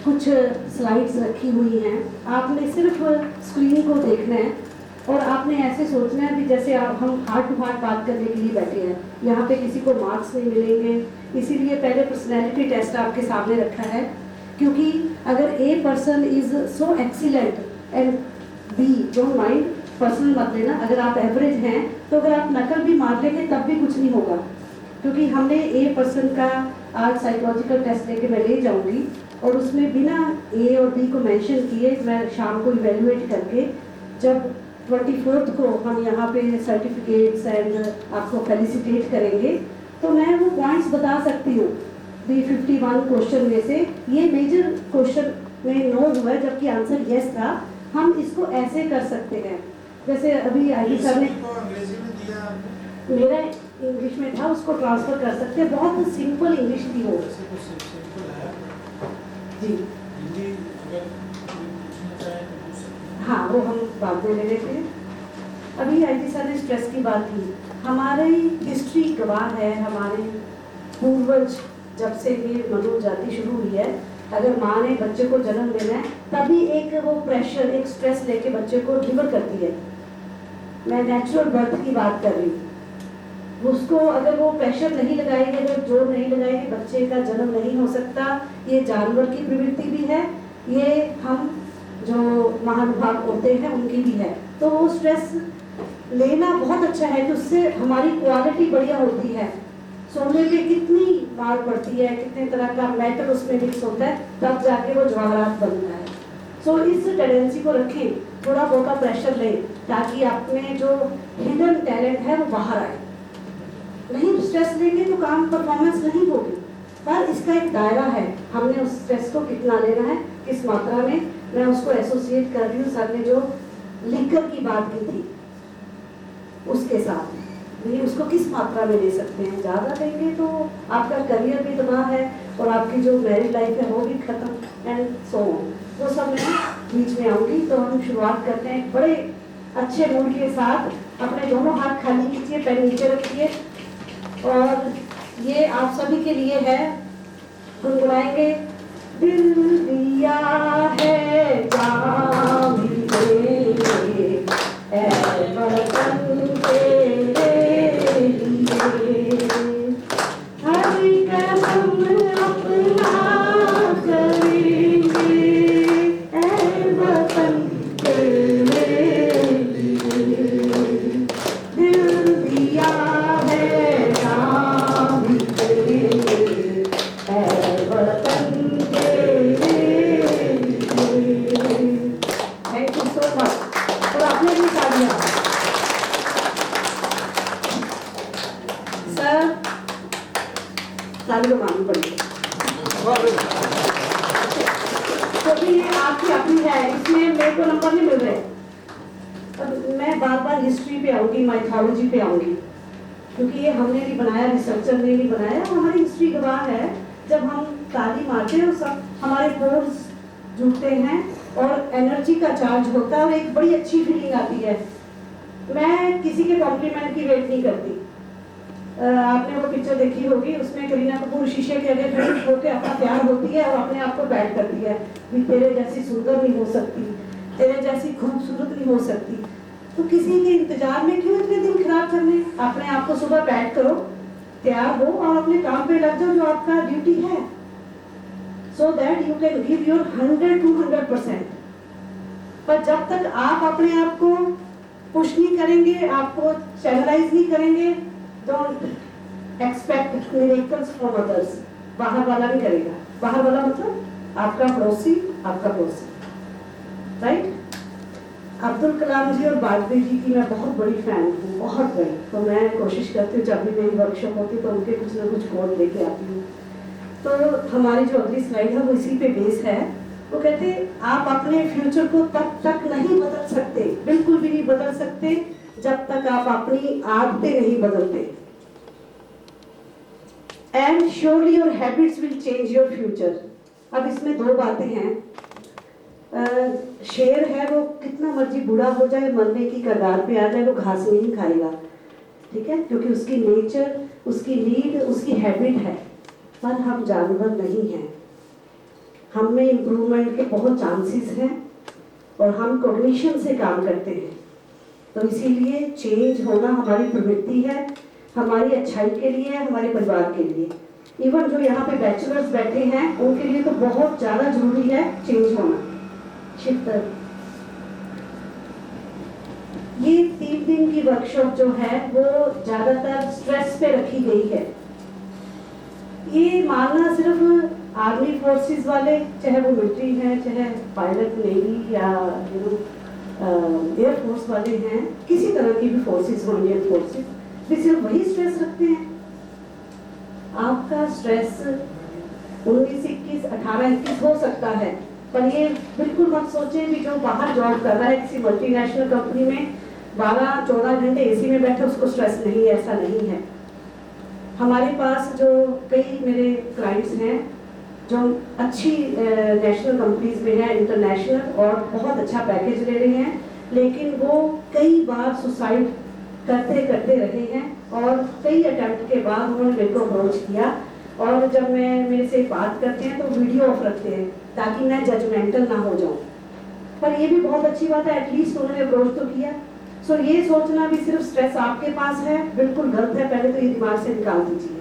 कुछ स्लाइड्स रखी हुई हैं। आपने सिर्फ स्क्रीन को देखना है और आपने ऐसे सोचना है कि जैसे हम हार्ट टू हार्ट बात करने के लिए बैठे हैं। यहाँ पे किसी को मार्क्स नहीं मिलेंगे, इसीलिए पहले पर्सनैलिटी टेस्ट आपके सामने रखा है, क्योंकि अगर a person is so excellent and be don't mind, personal मत लेना, अगर आप एवरेज हैं तो अगर आप नकल भी मार लेंगे तब भी कुछ नहीं होगा, क्योंकि हमने ए पर्सन का आज साइकोलॉजिकल टेस्ट लेके मैं ले जाऊंगी और उसमें बिना ए और बी को मेंशन किए मैं शाम को इवेलुएट करके जब 24th को हम यहाँ पे सर्टिफिकेट्स एंड आपको फेलिसिटेट करेंगे तो मैं वो पॉइंट्स बता सकती हूँ। भी 51 क्वेश्चन में से ये मेजर क्वेश्चन में नो हुआ है जबकि आंसर यस था। हम इसको ऐसे कर सकते हैं, जैसे अभी आईडी सर ने अंग्रेजी में दिया, मेरा इंग्लिश में था, उसको ट्रांसफर कर सकते हैं, बहुत सिंपल इंग्लिश थी वो। वैसे तो सिंपल है जी हिंदी, अगर कोई पूछना चाहे तो पूछ सकते हैं। हाँ, वो हम बाद में ले लेते हैं। अभी आईडी सर ने स्ट्रेस की बात की, हमारी हिस्ट्री गवाह है, हमारे पूर्वज जब से ये मनो जाति शुरू हुई है, अगर माँ ने बच्चे को जन्म देना है तभी एक वो प्रेशर, एक स्ट्रेस लेके बच्चे को डिलीवर करती है। मैं नेचुरल बर्थ की बात कर रही हूँ। उसको अगर वो प्रेशर नहीं लगाएगी, अगर जोर नहीं लगाएगी, बच्चे का जन्म नहीं हो सकता। ये जानवर की प्रवृत्ति भी है, ये हम जो महानुभाव होते हैं उनकी भी है। तो वो स्ट्रेस लेना बहुत अच्छा है कि उससे हमारी क्वालिटी बढ़िया होती है। सोने पे कितनी मार पड़ती है, कितने तरह का मेटल उसमें मिक्स होता है, तब जाके वो जवाहरात बनता है। सो इस टेंडेंसी को रखें, थोड़ा बहुत प्रेशर लें ताकि अपने जो हिडन टैलेंट है वो बाहर आए। नहीं स्ट्रेस लेंगे तो काम परफॉर्मेंस नहीं होगी, पर इसका एक दायरा है, हमने उस स्ट्रेस को कितना लेना है, किस मात्रा में। मैं उसको एसोसिएट कर रही हूँ सर ने जो लिकर की बात की थी उसके साथ, नहीं उसको किस मात्रा में ले सकते हैं। ज़्यादा लेंगे तो आपका करियर भी तबाह है और आपकी जो मैरिड लाइफ है वो भी खत्म एंड सो ऑन। वो सब मैं बीच में आऊँगी। तो हम शुरुआत करते हैं बड़े अच्छे मूड के साथ। अपने दोनों हाथ खाली कीजिए, पैर नीचे रखिए और ये आप सभी के लिए है, गुनगुनाएंगे। दिल दिया है जाम तेरे, ऐ वतन तेरे लिए, हर कदम अपना करेंगे, ऐ वतन तेरे लिए। दिल दिया है जाम तेरे, ऐ वतन तेरे लिए। Thank you so much. और आपने भी तालियां। सर तालियां मारनी पड़ेगी क्योंकि ये आपकी अपनी है, इसमें मेरे को नंबर नहीं मिल रहे। अब मैं बार बार हिस्ट्री पे आऊंगी, माइथोलॉजी पे आऊंगी, क्योंकि ये हमने नहीं बनाया, रिसर्चर ने नहीं बनाया, हमारी हिस्ट्री गवाह है। जब हम ताली मारते हैं सब हमारे पोर्स जुड़ते हैं और एनर्जी का चार्ज होता है और एक बड़ी अच्छी फीलिंग आती है। मैं किसी के कॉम्प्लीमेंट की वेट नहीं करती। आपने वो पिक्चर देखी होगी, उसमें करीना कपूर शीशे के आगे खड़ी होकर अपना प्यार होती है और अपने आप को बैठ करती है भी तेरे जैसी सुंदर नहीं हो सकती, तेरे जैसी खूबसूरत नहीं हो सकती। तो किसी के इंतजार में क्यों इतने दिन खराब करने? अपने आप को सुबह पैक करो, तैयार हो और अपने काम पे लग जाओ जो आपका ड्यूटी है, so that you can give your 100% पर जब तक आप अपने आप को पुश नहीं करेंगे, आपको चैनलाइज नहीं करेंगे, don't expect miracles from others. बाहर वाला नहीं करेगा, बाहर वाला मतलब आपका पड़ोसी, राइट? अब्दुल कलाम जी और वाजपेयी जी की मैं बहुत बड़ी फैन हूँ, बहुत बड़ी। तो मैं कोशिश करती हूँ जब भी मेरी वर्कशॉप होती है तो उनके कुछ ना कुछ कोट लेके आती हूँ। तो हमारी जो अगली स्लाइड है वो इसी पे बेस है। वो कहते हैं आप अपने फ्यूचर को तब तक नहीं बदल सकते, बिल्कुल भी नहीं बदल सकते जब तक आप अपनी आदतें नहीं बदलते। And surely your habits will change your future. अब इसमें दो बातें हैं। शेर है वो कितना मर्जी बूढ़ा हो जाए, मरने की कगार पे आ जाए, वो घास नहीं खाएगा, ठीक है, क्योंकि उसकी नेचर, उसकी नीड, उसकी हैबिट है। पर हम जानवर नहीं हैं, हम में इम्प्रूवमेंट के बहुत चांसेस हैं और हम कॉग्निशन से काम करते हैं। तो इसीलिए चेंज होना हमारी प्रवृत्ति है, हमारी अच्छाई के लिए, हमारे परिवार के लिए। इवन जो यहाँ पे बैचलर्स बैठे हैं उनके लिए तो बहुत ज़्यादा जरूरी है चेंज होना, शिफ्टर। ये 3 दिन की वर्कशॉप जो है वो ज़्यादातर स्ट्रेस पे रखी गई है। ये मानना सिर्फ आर्मी फोर्सेस वाले, चाहे वो मिलिट्री हैं, चाहे पायलट नेवी या एयर फोर्स वाले हैं, किसी तरह की भी फोर्सेस हो, इंडियन फोर्सेस भी सिर्फ वही स्ट्रेस रखते हैं। आपका स्ट्रेस 19, 21, 18, 21 हो सकता है, पर ये बिल्कुल मत सोचें कि जो बाहर जॉब कर रहा है किसी मल्टीनेशनल कंपनी में 12-14 घंटे एसी में बैठे उसको स्ट्रेस नहीं है, ऐसा नहीं है। हमारे पास जो कई मेरे क्लाइंट्स हैं जो अच्छी नेशनल कंपनीज में हैं, इंटरनेशनल, और बहुत अच्छा पैकेज ले रहे हैं, लेकिन वो कई बार सुसाइड करते करते रहे हैं और कई अटेम्प्ट के बाद उन्होंने मेरे को अप्रोच किया। और जब मैं मेरे से बात करते हैं तो वीडियो ऑफ रखते हैं ताकि मैं जजमेंटल ना हो जाऊं। पर ये भी बहुत अच्छी बात है, एटलीस्ट उन्होंने अप्रोच तो किया। सो ये सोचना भी सिर्फ स्ट्रेस आपके पास है, बिल्कुल गलत है। पहले तो ये दिमाग से निकाल दीजिए।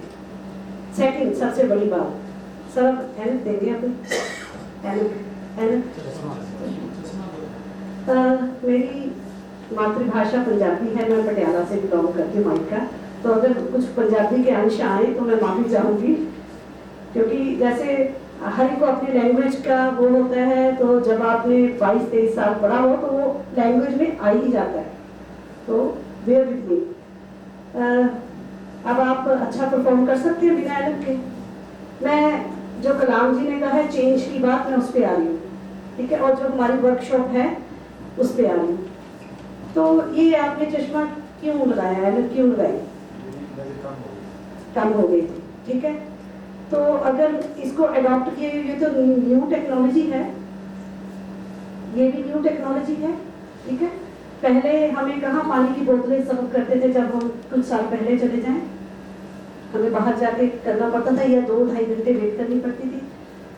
सेकंड सबसे बड़ी बात, सर अब हेल्प देंगे अपनी मेरी मातृभाषा पंजाबी है, मैं पटियाला से बिलोंग करती हूँ माइका, तो अगर कुछ पंजाबी के अंश आए तो मैं माफ़ी चाहूँगी, क्योंकि जैसे हर एक को अपनी लैंग्वेज का वो होता है, तो जब आपने 22-23 साल पढ़ा हो तो वो लैंग्वेज में आ ही जाता है। तो बेयर विद मी। अब आप अच्छा परफॉर्म कर सकते हैं बिना एलएम के। मैं जो कलाम जी ने कहा है चेंज की बात, मैं उस पर आ रही हूँ, ठीक है, और जो हमारी वर्कशॉप है उस पर आ रही हूँ। तो ये आपने चश्मा क्यों लगाया, एलएम क्यों लगाई? कम हो गई थी, ठीक है। तो अगर इसको अडॉप्ट किए, ये तो न्यू टेक्नोलॉजी है, ये भी न्यू टेक्नोलॉजी है, ठीक है। पहले हमें कहाँ पानी की बोतलें सर्व करते थे, जब हम कुछ साल पहले चले जाएं हमें बाहर जाके करना पड़ता था या 2-2.5 घंटे वेट करनी पड़ती थी।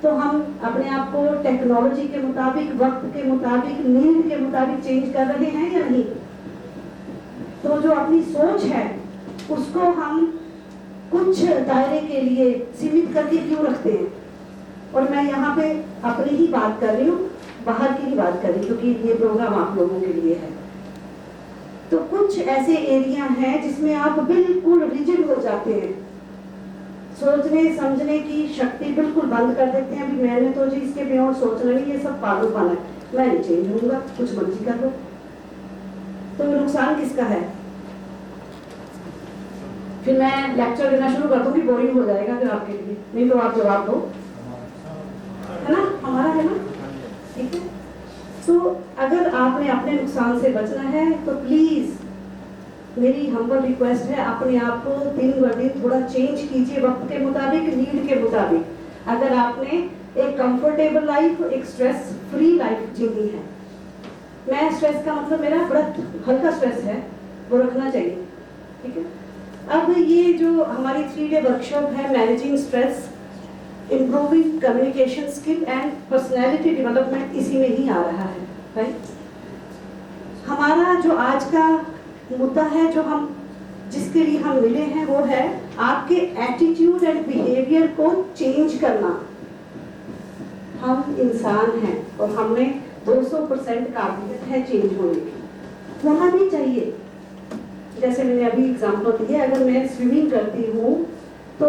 तो हम अपने आप को टेक्नोलॉजी के मुताबिक, वक्त के मुताबिक, नीड के मुताबिक चेंज कर रहे हैं या नहीं? तो जो अपनी सोच है उसको हम कुछ दायरे के लिए सीमित करके क्यों रखते हैं? और मैं यहाँ पे अपनी ही बात कर रही हूँ, बाहर की ही बात कर रही हूँ, क्योंकि ये प्रोग्राम आप लोगों के लिए है। तो कुछ ऐसे एरिया हैं जिसमें आप बिल्कुल रिजिड हो जाते हैं, सोचने समझने की शक्ति बिल्कुल बंद कर देते हैं। अभी मैंने तो जी इसके बियॉन्ड सोचना नहीं, ये सब पागलपन है, मैं नहीं चेंज होऊंगा, कुछ मर्जी कर लो। तो नुकसान किसका है? फिर मैं लेक्चर देना शुरू कर दूंगी, बोरिंग हो जाएगा फिर आपके लिए। नहीं तो आप जवाब दो, है ना, हमारा है ना, ठीक है। तो अगर आपने अपने नुकसान से बचना है तो प्लीज मेरी हम्बल रिक्वेस्ट है, अपने आप को दिन ब दिन थोड़ा चेंज कीजिए, वक्त के मुताबिक, नीड के मुताबिक। अगर आपने एक कंफर्टेबल लाइफ, एक स्ट्रेस फ्री लाइफ जीनी है, मैं स्ट्रेस का मतलब मेरा बड़ा हल्का स्ट्रेस है वो रखना चाहिए, ठीक है। अब ये जो हमारी 3 डे वर्कशॉप है, managing stress, improving communication skill and personality development, इसी में ही आ रहा है, राइट। हमारा जो आज का मुद्दा है, जो हम जिसके लिए हम मिले हैं, वो है आपके एटीट्यूड एंड बिहेवियर को चेंज करना। हम इंसान हैं और हमें 200% काबिलियत है चेंज होने की, होना भी चाहिए। जैसे मैंने अभी एग्जांपल दिया, अगर मैं स्विमिंग करती हूँ तो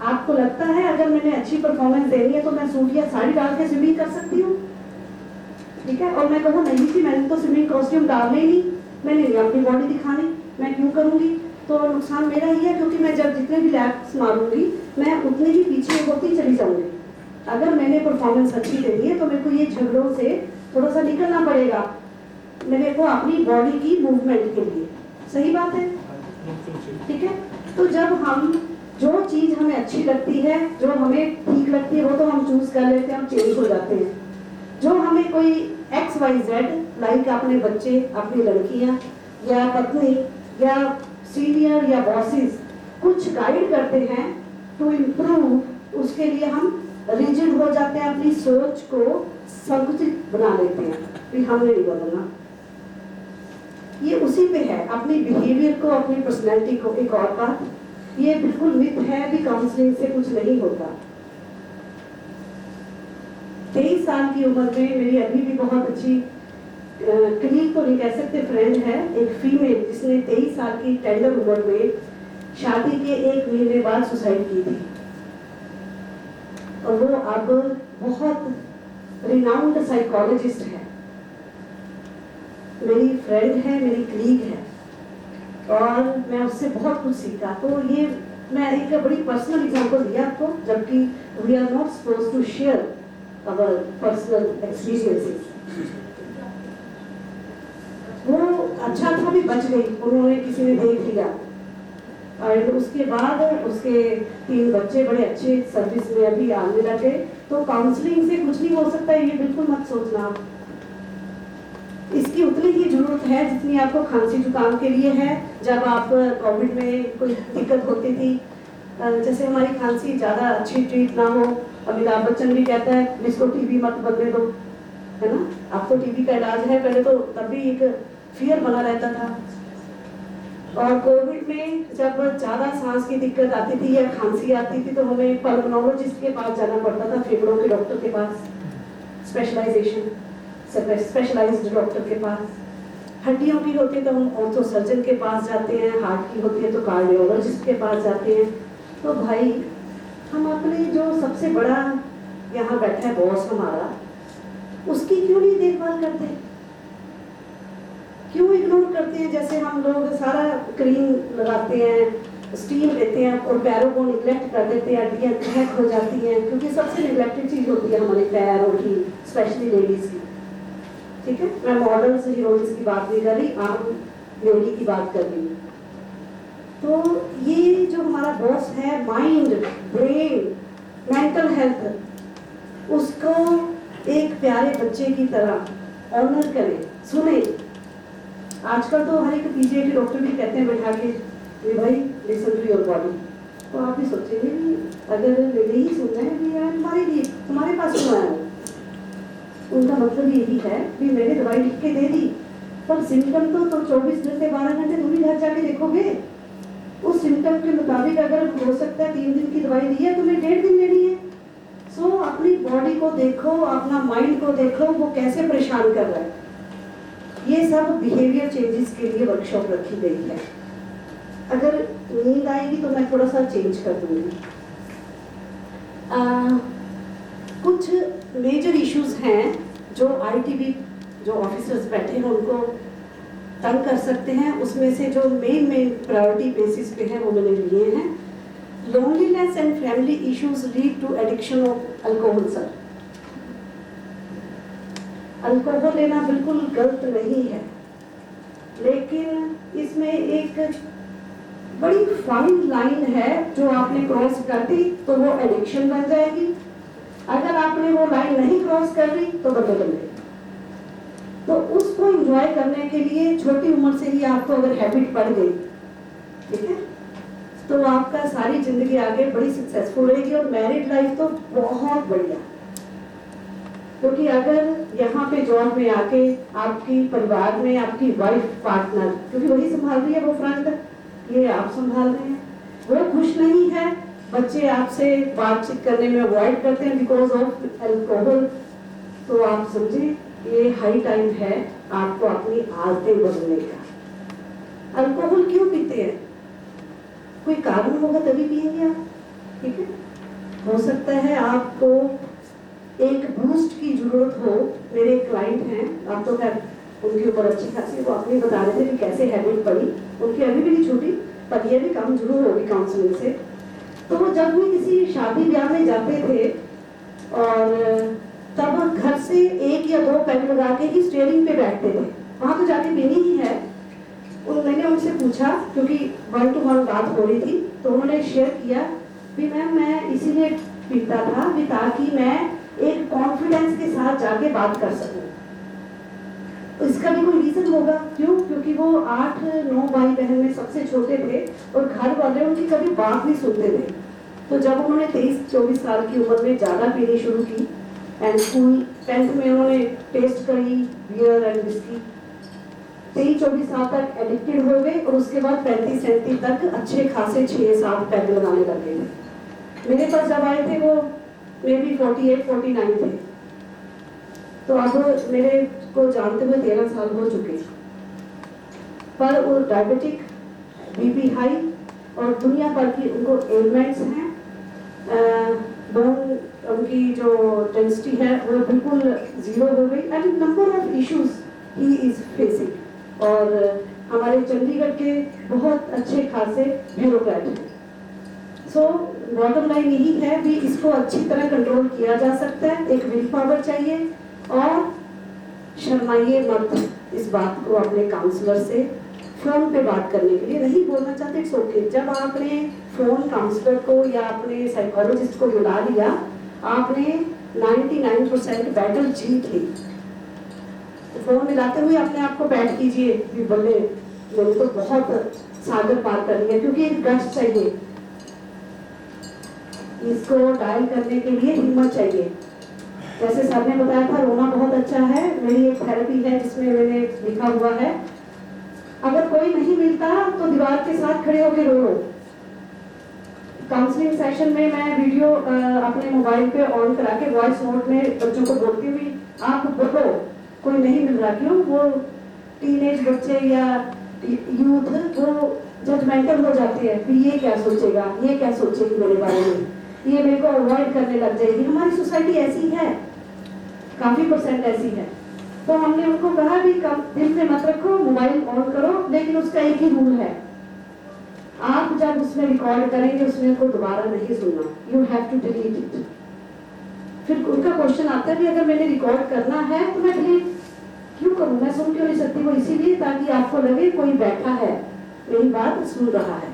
आपको लगता है अगर मैंने अच्छी परफॉर्मेंस देनी है तो मैं सूट या साड़ी डाल के स्विमिंग कर सकती हूँ, ठीक है? और मैं कहूँ नहीं जी, मैंने तो स्विमिंग कॉस्ट्यूम डालना ही नहीं, मैंने नहीं अपनी बॉडी दिखानी, मैं क्यों करूँगी? तो नुकसान मेरा ही है, क्योंकि मैं जब जितने भी लैप्स मारूंगी मैं उतने ही पीछे होती चली जाऊंगी। अगर मैंने परफॉर्मेंस अच्छी देनी है तो मेरे को ये झगड़ों से थोड़ा सा निकलना पड़ेगा, मेरे को अपनी बॉडी की मूवमेंट के लिए। सही बात है, ठीक है? तो जब हम जो चीज़ हमें अच्छी लगती है, जो हमें ठीक लगती है, वो तो हम चूज कर लेते हैं, हम चेंज हो जाते हैं। जो हमें कोई XYZ लाइक अपने बच्चे, अपनी लड़कियां या पत्नी या सीनियर या बॉसेस कुछ गाइड करते हैं टू इम्प्रूव, उसके लिए हम रिजिड हो जाते हैं, अपनी सोच को संकुचित बना लेते हैं कि हमने नहीं बदलना। ये उसी पे है, अपनी बिहेवियर को, अपनी पर्सनैलिटी को। एक और बात, ये बिल्कुल मिथ है कि काउंसलिंग से कुछ नहीं होता। 23 साल की उम्र में मेरी अभी भी बहुत अच्छी कलीग तो नहीं कह सकते, फ्रेंड है, एक फीमेल जिसने 23 साल की टेंडर उम्र में शादी के 1 महीने बाद सुसाइड की थी, और वो अब बहुत रिनाउंड साइकोलॉजिस्ट है, मेरी फ्रेंड है, मेरी कलीग है, और मैं उससे बहुत कुछ सीखा। तो ये मैं एक बड़ी पर्सनल एग्जांपल दिया आपको, जबकि we are not supposed to share our personal experiences. वो अच्छा था भी बच गई, उन्होंने किसी ने देख लिया, और उसके बाद उसके 3 बच्चे बड़े अच्छे सर्विस में अभी आने लगे। तो काउंसलिंग से कुछ नहीं हो सकता, ये बिल्कुल मत सोचना आप। इसकी उतनी ही जरूरत है जितनी आपको खांसी जुकाम के लिए है। जब आप कोविड में कोई दिक्कत होती थी, जैसे हमारी खांसी ज़्यादा अच्छी ट्रीट ना हो, अमिताभ बच्चन भी कहता है जिसको टीबी मत बनने दो, है ना? आपको टीबी का इलाज है, पहले तो तब भी एक फियर बना रहता था। और कोविड में जब ज़्यादा सांस की दिक्कत आती थी या खांसी आती थी तो हमें पल्मोनोलॉजिस्ट के पास जाना पड़ता था, फेफड़ों के डॉक्टर के पास, स्पेशलाइज्ड डॉक्टर के पास। हड्डियों की होती है तो हम ऑर्थो सर्जन के पास जाते हैं, हार्ट की होती है तो कार्डियोलॉजिस्ट के पास जाते हैं। तो भाई, हम अपने जो सबसे बड़ा यहाँ बैठा है बॉस हमारा, उसकी क्यों नहीं देखभाल करते, क्यों इग्नोर करते हैं? जैसे हम लोग सारा क्रीम लगाते हैं, स्टीम लेते हैं, और पैरों को निगलेक्ट कर देते हैं, हड्डियाँ क्रैक हो जाती हैं, क्योंकि सबसे निगलेक्टेड चीज़ होती है हमारे पैरों की, स्पेशली लेडीज़ की, ठीक है? मैं मॉडल्स, हीरोइंस की बात नहीं कर रही, आम लेडी की बात कर रही हूँ। तो ये जो हमारा बॉस है, माइंड, ब्रेन, मेंटल हेल्थ, उसको एक प्यारे बच्चे की तरह ऑनर करें, सुने। आजकल तो हर एक पीजीआई के डॉक्टर भी कहते हैं बैठा के भाई लिसन टू योर बॉडी। तो आप भी सोचेंगे कि अगर यही सुनना है कि यार हमारे लिए तुम्हारे पास क्यों आया हो, उनका मतलब यही है कि मैंने दवाई लिख के दे दी, पर सिम्टम तो 24 घंटे 12 घंटे तुम भी घर जाके देखोगे। उस सिम्टम के मुताबिक अगर हो सकता है 3 दिन की दवाई दी है, तुम्हें 1.5 दिन लेनी है। सो अपनी बॉडी को देखो, अपना माइंड को देखो, वो कैसे परेशान कर रहा है। ये सब बिहेवियर चेंजेस के लिए वर्कशॉप रखी गई है। अगर नींद आएगी तो मैं थोड़ा सा चेंज कर दूंगी। कुछ मेजर इश्यूज हैं जो आईटीबी जो ऑफिसर्स बैठे हैं उनको तंग कर सकते हैं। उसमें से जो मेन प्रायोरिटी बेसिस पे है वो मैंने लिए हैं। Loneliness and family issues lead to addiction of alcohol. Sir, alcohol लेना बिल्कुल गलत नहीं है, लेकिन इसमें एक बड़ी फाइन लाइन है जो आपने क्रॉस कर दी तो वो एडिक्शन बन जाएगी। अगर आपने वो लाइन नहीं क्रॉस कर दी तो बदल गए। तो उसको एंजॉय करने के लिए छोटी उम्र से ही आपको अगर हैबिट पड़ गई, ठीक है, तो आपका सारी जिंदगी आगे बड़ी सक्सेसफुल रहेगी। और मैरिड लाइफ तो बहुत बढ़िया। क्योंकि अगर यहाँ पे जॉब में आके आपकी परिवार में आपकी वाइफ पार्टनर, क्योंकि वही संभाल रही है वो फ्रंट, ये आप संभाल रहे हैं, वो खुश नहीं है, बच्चे आपसे बातचीत करने में अवॉइड करते हैं बिकॉज ऑफ अल्कोहल, तो आप समझे ये हाई टाइम है आपको अपनी आदतें बदलने का। अल्कोहल क्यों पीते हैं? कोई कारण होगा तभी पिएंगे आप, ठीक है? हो सकता है आपको एक बूस्ट की जरूरत हो। मेरे एक क्लाइंट हैं, आप तो खैर उनकी ऊपर अच्छी खासी, वो अपनी बता रहे थे कि कैसे हैबिट पड़ी उनकी, अभी भी नहीं छूटी पर ये भी कम जरूर होगी काउंसलिंग से। तो वो जब भी किसी शादी ब्याह में जाते थे और तब घर से 1 या 2 पैग लगा के ही स्टीयरिंग पे बैठते थे, वहां तो जाके पीनी ही है। मैंने उनसे पूछा, क्योंकि 1 to 1 बात हो रही थी, तो उन्होंने शेयर किया भी मैम मैं इसीलिए पीता था भी ताकि मैं एक कॉन्फिडेंस के साथ जाके बात कर सकूं। तो इसका भी कोई रीजन होगा, क्यों? क्योंकि वो 8-9 भाई बहन में सबसे छोटे थे और घर वाले उनकी कभी बात नहीं सुनते थे। तो जब उन्होंने 23-24 साल की उम्र में ज़्यादा पीनी शुरू की एंड स्कूल 10th में उन्होंने टेस्ट करी बियर एंड विस्की, 23-24 साल तक एडिक्टेड हो गए और उसके बाद 35-37 तक अच्छे खासे 6-7 पैग लगाने लगे थे। मेरे पास जब आए थे वो मे बी 48-49 थे, तो अब मेरे को जानते हुए 13 साल हो चुके, पर वो डायबिटिक, बीपी हाई और दुनिया भर की उनको एलिमेंट्स हैं, बोन उनकी जो डेंसिटी है वो बिल्कुल 0 हो गई and number of issues he is facing. और हमारे चंडीगढ़ के बहुत अच्छे खासे ब्यूरोक्रेट हैं। सो बॉटम लाइन यही है भी इसको अच्छी तरह कंट्रोल किया जा सकता है, एक विल पावर चाहिए और शर्माइए मत इस बात को अपने काउंसलर से फोन पे बात करने के लिए। नहीं बोलना चाहते इट्स ओके। जब आपने फोन काउंसलर को या अपने साइकोलॉजिस्ट को बुला लिया, आपने 99% बैटल जीत ली। तो फोन मिलाते हुए अपने आप को बैठ कीजिए कि बोले मैंने तो बहुत सागर पार कर लिया, क्योंकि एक गश चाहिए, इसको डायल करने के लिए हिम्मत चाहिए। जैसे सर ने बताया था रोना बहुत अच्छा है, मेरी एक थेरेपी है जिसमें मैंने लिखा हुआ है अगर कोई नहीं मिलता तो दीवार के साथ खड़े होकर रो। काउंसलिंग सेशन में मैं वीडियो अपने मोबाइल पे ऑन करा के वॉइस नोट में बच्चों को बोलती हुई आप बोलो कोई नहीं मिल रहा, क्यों? वो टीनेज बच्चे या यूथ वो जजमेंटल हो जाते हैं, फिर ये क्या सोचेगा, ये क्या सोचेगी मेरे बारे में, ये मेरे को अवॉइड करने लग जाएगी। हमारी सोसाइटी ऐसी है, काफी % ऐसी है। तो हमने उनको कहा भी कम दिल में मत रखो, मोबाइल ऑन करो, लेकिन उसका एक ही रूल है, आप जब उसमें रिकॉर्ड करेंगे उसमें को दोबारा नहीं सुनना, you have to delete it. फिर उनका क्वेश्चन आता है कि अगर मैंने रिकॉर्ड करना है तो मैं डिलीट क्यों करूं, मैं सुन क्यों नहीं सकती? वो इसीलिए ताकि आपको लगे कोई बैठा है मेरी बात सुन रहा है।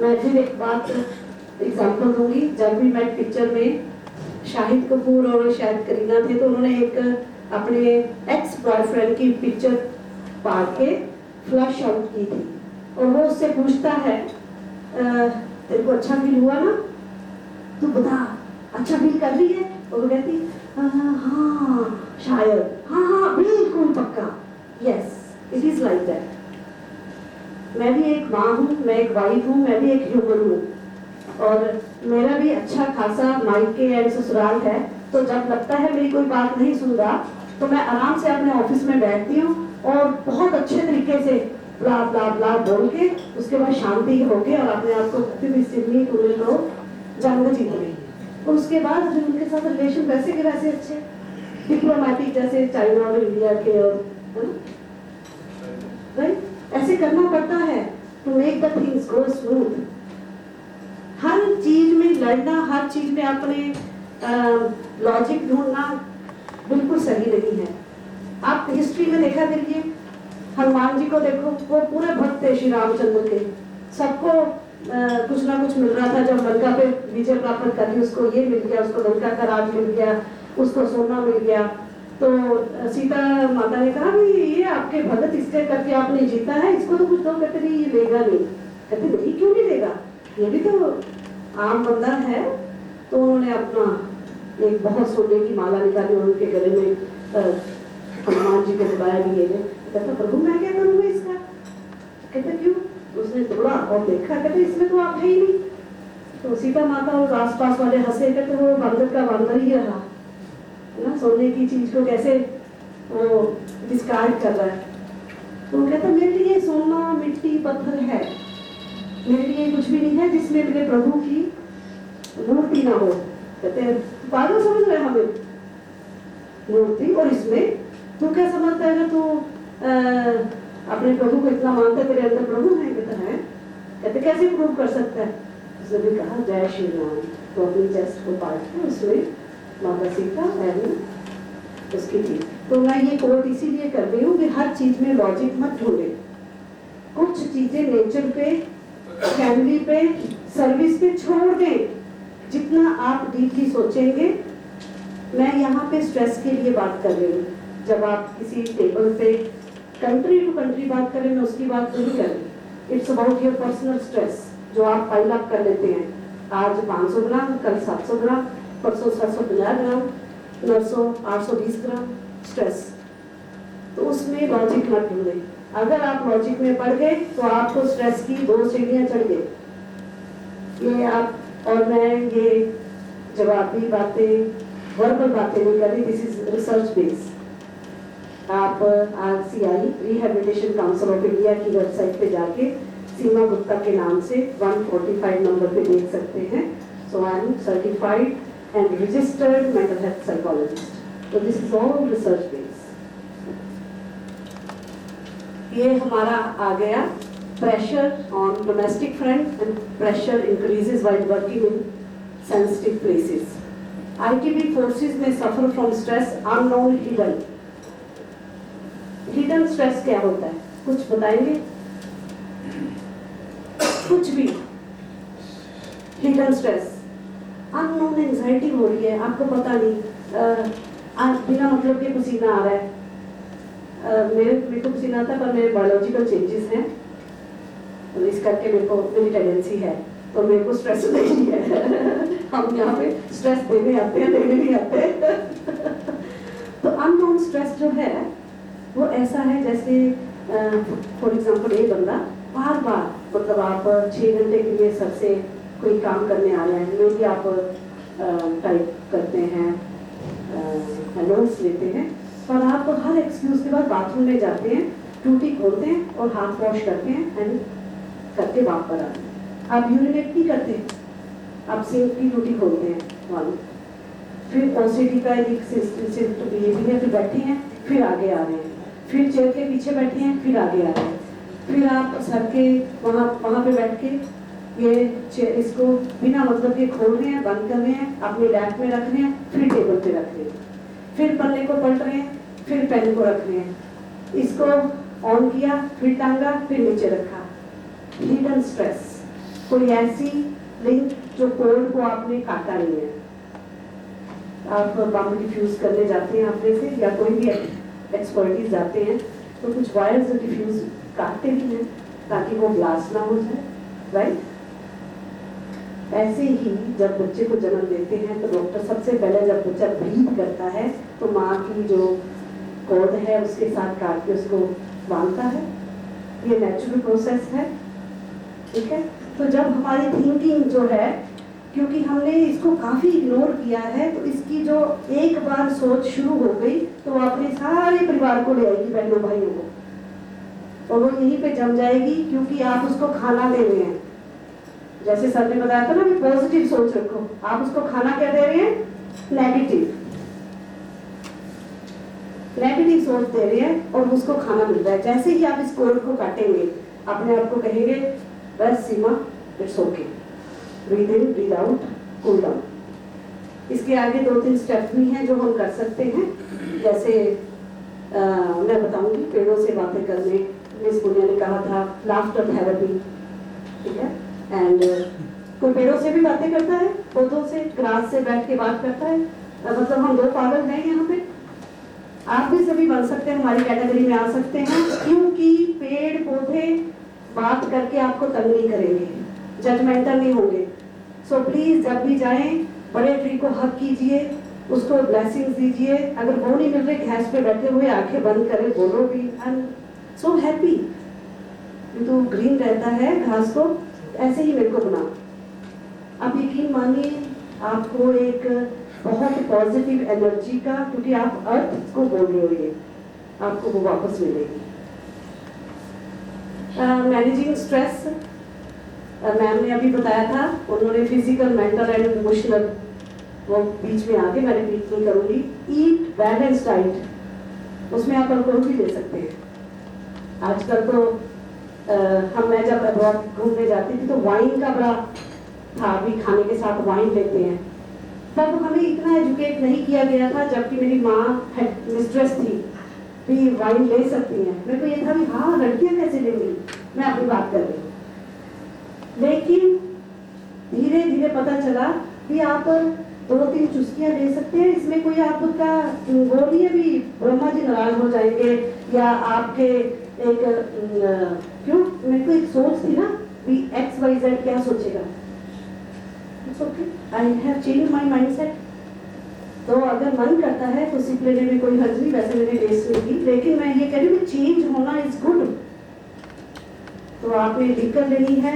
मैं फिर एक बात एग्जाम्पल दूंगी। जब भी मैं पिक्चर में शाहिद कपूर और शायद करीना थे तो उन्होंने एक अपने एक्स बॉयफ्रेंड की पिक्चर पा के फ्लश आउट की थी और वो उससे पूछता है तेरे को अच्छा फील हुआ ना, तू बता अच्छा फील कर रही है? और वो कहती हाँ शायद, हाँ बिल्कुल पक्का, yes it is like that. मैं भी एक माँ हूँ, मैं एक वाइफ हूँ, मैं भी एक ह्यूमन हूँ और मेरा भी अच्छा खासा मायके एंड ससुराल है। तो जब लगता है मेरी कोई बात नहीं सुन रहा तो मैं आराम से अपने ऑफिस में बैठती हूँ और बहुत अच्छे तरीके से ब्ला ब्ला ब्ला बोल के उसके बाद शांति होके और अपने आप को सिडनी टूरिल को जंग जीत गई। और उसके बाद फिर उनके साथ रिलेशन वैसे के वैसे अच्छे डिप्लोमेटिक जैसे चाइना और इंडिया के, और राइट ऐसे करना पड़ता है to make the things go smooth. हर चीज में लड़ना, हर चीज में अपने लॉजिक ढूंढना बिल्कुल सही नहीं है। आप हिस्ट्री में देखा करिए, हनुमान जी को देखो, वो पूरे भक्त थे श्री रामचंद्र के, सबको कुछ ना कुछ मिल रहा था। जब लंका पे विजय प्राप्त करी, उसको ये मिल गया, उसको लंका का राज मिल गया, उसको सोना मिल गया। तो सीता माता ने कहा भी ये आपके भगत इसके करके आपने जीता है, इसको तो कुछ दो। कहते नहीं ये लेगा नहीं। कहते नहीं क्यों नहीं लेगा, ये भी तो आम बंदा है। तो उन्होंने अपना एक बहुत सोने की माला निकाली और उनके गले में हनुमान जी को बुलाया भी ये कहता प्रभु मैं क्या करूँगा इसका? कहते क्यों? उसने तोड़ा और देखा, कहते इसमें तो आप है ही नहीं। तो सीता माता और आसपास वाले हंसे, कहते वो बंदर का बंदर ही रहा ना, सोने की चीज को कैसे वो डिस्कार्ड कर रहा है। तो वो कहता मेरे लिए सोना मिट्टी पत्थर है, मेरे लिए कुछ भी नहीं है जिसमें मेरे प्रभु की मूर्ति ना हो। कहते पागल समझ रहे हमें मूर्ति, और इसमें तू क्या समझता है? तू अपने प्रभु को इतना मानता है, तेरे अंदर प्रभु है? कहता है। कहते कैसे प्रूव कर सकता है? उसने भी कहा जय श्री राम। तो अपनी चेस्ट को पाट के उसमें माता सीता एंड उसकी थी। तो मैं ये कोट इसीलिए कर रही हूँ कि हर चीज में लॉजिक मत ढूंढे। कुछ चीजें नेचर पे, फैमिली पे, सर्विस पे छोड़ दें। जितना आप डीपली सोचेंगे, मैं यहाँ पे स्ट्रेस के लिए बात कर रही हूँ। जब आप किसी टेबल पे कंट्री टू कंट्री बात करें, मैं उसकी बात नहीं कर रही। It's about your personal stress जो आप पाइल अप कर लेते हैं। आज 500 ग्राम, कल 700 ग्राम, परसों 750 ग्राम, नरसों 820 ग्राम स्ट्रेस। तो उसमें लॉजिक मत ढूंढे। अगर आप लॉजिक में पड़ गए तो आपको स्ट्रेस की 2 सीढ़ियां चढ़ गई। ये आप और मैं ये जवाबी बातें, वर्बल बातें नहीं कर रही, दिस इज रिसर्च बेस्ड। आप RCI rehabilitation council of India की वेबसाइट पे जाके सीमा गुप्ता के नाम से 145 नंबर पे देख सकते हैं। So I am certified and registered mental health psychologist. तो this is all research based. ये हमारा आ गया pressure on domestic front and pressure increases while working in sensitive places. ITB forces में suffer from stress unknown hidden. Hidden stress क्या होता है? कुछ बताएंगे? कुछ भी। हिडन स्ट्रेस अननोन एंजाइटी हो रही है, आपको पता नहीं, आज बिना मतलब के पसीना आ रहा है। मेरे को पसीना आता है, पर मेरे बायोलॉजिकल चेंजेस हैं, तो इस करके मेरी टेंडेंसी है, तो मेरे को स्ट्रेस नहीं है। हम यहाँ पे स्ट्रेस देने आते हैं, देने नहीं आते। तो अननोन स्ट्रेस जो है वो ऐसा है जैसे फॉर एग्जांपल एक बंदा बार बार, मतलब आप 6 घंटे के लिए सर से कोई काम करने आ रहे हैं, में भी आप टाइप करते हैं, नोट्स लेते हैं, और आप हर एक्सक्यूज के बाद बाथरूम में जाते हैं, टूटी खोलते हैं और हाथ वॉश करते हैं एंड करके वापस आते हैं। आप यूरिनेट नहीं करते, आप सिंक की टूटी खोलते हैं वालों, फिर OCD का एक बिहेवियर है, फिर बैठे हैं, फिर आगे आ रहे हैं, फिर चेयर के पीछे बैठे हैं, फिर आगे आ रहे हैं, फिर आप सर के वहाँ पे बैठ के ये इसको बिना मतलब के खोल रहे हैं, बंद कर रहे हैं, अपने लैप में रख रहे हैं, फिर टेबल पे रख रहे हैं, फिर पन्ने को पलट रहे हैं, फिर पेन को रख रहे हैं, इसको ऑन किया, फिर टांगा, फिर नीचे रखा। हिडन स्ट्रेस, कोई ऐसी लिंक जो कोड को आपने काटा नहीं है। आप बम डिफ्यूज करने जाते हैं अपने से, या कोई भी एक्सपर्टीज जाते हैं, तो कुछ वायर्स डिफ्यूज काटते भी हैं ताकि वो ब्लास्ट ना हो जाए, राइट? ऐसे ही जब बच्चे को जन्म देते हैं तो डॉक्टर सबसे पहले जब बच्चा ब्रीथ करता है तो माँ की जो कॉर्ड है उसके साथ काट के उसको बांधता है। ये नेचुरल प्रोसेस है, ठीक है? तो जब हमारी थिंकिंग जो है, क्योंकि हमने इसको काफी इग्नोर किया है, तो इसकी जो एक बार सोच शुरू हो गई तो वो अपने सारे परिवार को ले आएगी, बहनों भाइयों को, और वो यहीं पे जम जाएगी, क्योंकि आप उसको खाना दे रहे हैं। जैसे सर ने बताया था ना कि पॉजिटिव सोच रखो, आप उसको खाना क्या दे रहे हैं? नेगेटिव सोच दे रहे हैं और उसको खाना मिल रहा है। जैसे ही आप इस कोड को काटेंगे, अपने आप को कहेंगे बस Seema, it's okay, breathe in, breathe out, cool down. इसके आगे 2-3 स्टेप भी हैं जो हम कर सकते हैं, जैसे मैं बताऊंगी पेड़ों से बातें करने। मिस पुनिया ने कहा था लाफ्टर थेरेपी, ठीक है? एंड कोई पेड़ों से भी बातें करता है, पौधों से, ग्रास से बैठ के बात करता है। मतलब हम 2 पागल हैं यहाँ पे। आप भी सभी बन सकते हैं, हमारी कैटेगरी में आ सकते हैं, क्योंकि पेड़ पौधे बात करके आपको तंग नहीं करेंगे, जजमेंटल नहीं होंगे। सो प्लीज जब भी जाएं बड़े ट्री को हक कीजिए, उसको ब्लेसिंग्स दीजिए। अगर वो नहीं मिल रहे, घास पे बैठे हुए आंखें बंद करे, बोलो भी आई एम सो हैप्पी। तो ग्रीन रहता है घास को, ऐसे ही मेरे को बना। आप यकीन मानिए, आपको एक बहुत पॉजिटिव एनर्जी का, क्योंकि आप अर्थ को बोल रहे हो, ये आपको वो वापस मिलेगी। मैनेजिंग स्ट्रेस, मैम ने अभी बताया था, उन्होंने फिजिकल, मेंटल एंड इमोशनल, वो बीच में आके मैं रिपीट नहीं करूंगी। ईट बैलेंस डाइट, उसमें आप अल्कोहल भी ले सकते हैं। आजकल तो मैं जब अब्रॉड घूमने जाती थी तो वाइन का बड़ा था, अभी खाने के साथ वाइन लेते हैं। तब हमें इतना एजुकेट नहीं किया गया था, जबकि मेरी माँ मिस्ट्रेस थी भी वाइन ले सकती हैं। मेरे को ये था भी हाँ, लड़कियां कैसे लेंगी, मैं अपनी बात कर रही हूँ। लेकिन धीरे धीरे पता चला कि आप 2-3 चुस्कियां ले सकते हैं, इसमें कोई आपका वो नहीं है भी ब्रह्मा जी नाराज हो जाएंगे या आपके एक क्यों। मेरे को एक सोच थी ना भी XYZ क्या सोचेगा। It's okay, I have change my mindset. तो अगर मन करता है तो सीख लेने में कोई हर्ज नहीं, वैसे मैंने टेस्ट नहीं की, लेकिन मैं ये कह रही हूँ चेंज होना इज गुड। तो आपने लिख कर लेनी है।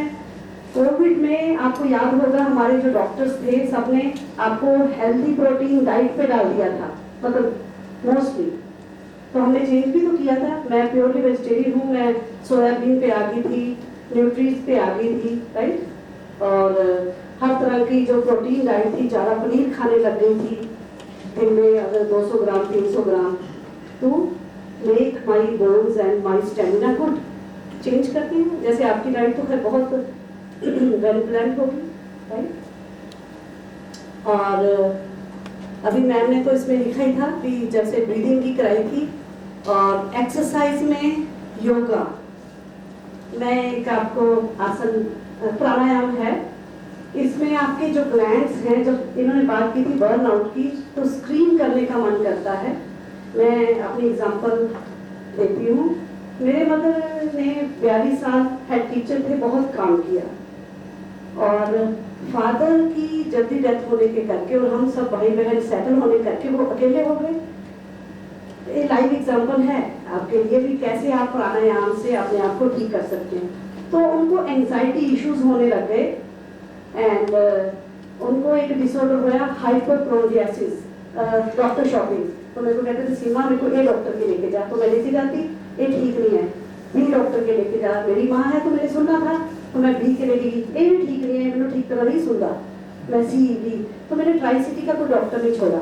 कोविड में आपको याद होगा, हमारे जो डॉक्टर्स थे सबने आपको हेल्दी प्रोटीन डाइट पे डाल दिया था, मतलब मोस्टली। तो हमने चेंज भी तो किया था। मैं प्योरली वेजिटेरियन हूँ, मैं सोयाबीन पे आ गई थी, न्यूट्रीज पे आ गई थी, राइट। और हर तरह की जो प्रोटीन डाइट थी, ज़्यादा पनीर खाने लग गई थी, दिन में अगर 200 gram 300 gram, to make my bones and my stamina good. Change करती हूँ, जैसे आपकी डाइट तो खैर बहुत वेल प्लान होगी, राइट। और अभी मैम ने तो इसमें लिखा ही था कि जैसे ब्रीदिंग की कराई थी, और एक्सरसाइज में योगा, मैं एक आपको आसन प्राणायाम है, इसमें आपके जो ग्लैंड्स हैं, जब इन्होंने बात की थी बर्नआउट की, तो स्क्रीन करने का मन करता है। मैं अपनी एग्जांपल देती हूँ। मेरे मदर ने 42 साल हेड टीचर थे, बहुत काम किया, और फादर की जल्दी डेथ होने के करके और हम सब भाई बहन सेटल होने करके वो अकेले हो गए। ये लाइव एग्जांपल है आपके लिए भी, कैसे आप प्राणायाम से अपने आप को ठीक कर सकते हैं। तो उनको एंजाइटी इश्यूज होने लग गए, एंड उनको एक डिसऑर्डर हुआ हाइपरप्रोडियासिस, डॉक्टर शॉपिंग। तो मेरे को कहते थे सीमा मेरे को ए डॉक्टर के लेके जा, तो मैं लेके जाती, ए ठीक नहीं है, बी डॉक्टर के लेके जा, मेरी माँ है तो मैंने सुनना था, तो मैं बी के लेके गई, ए भी ठीक नहीं है, मैंने ठीक तरह नहीं सुनता, मैं सी डी, तो मैंने ट्राई सिटी का कोई डॉक्टर नहीं छोड़ा।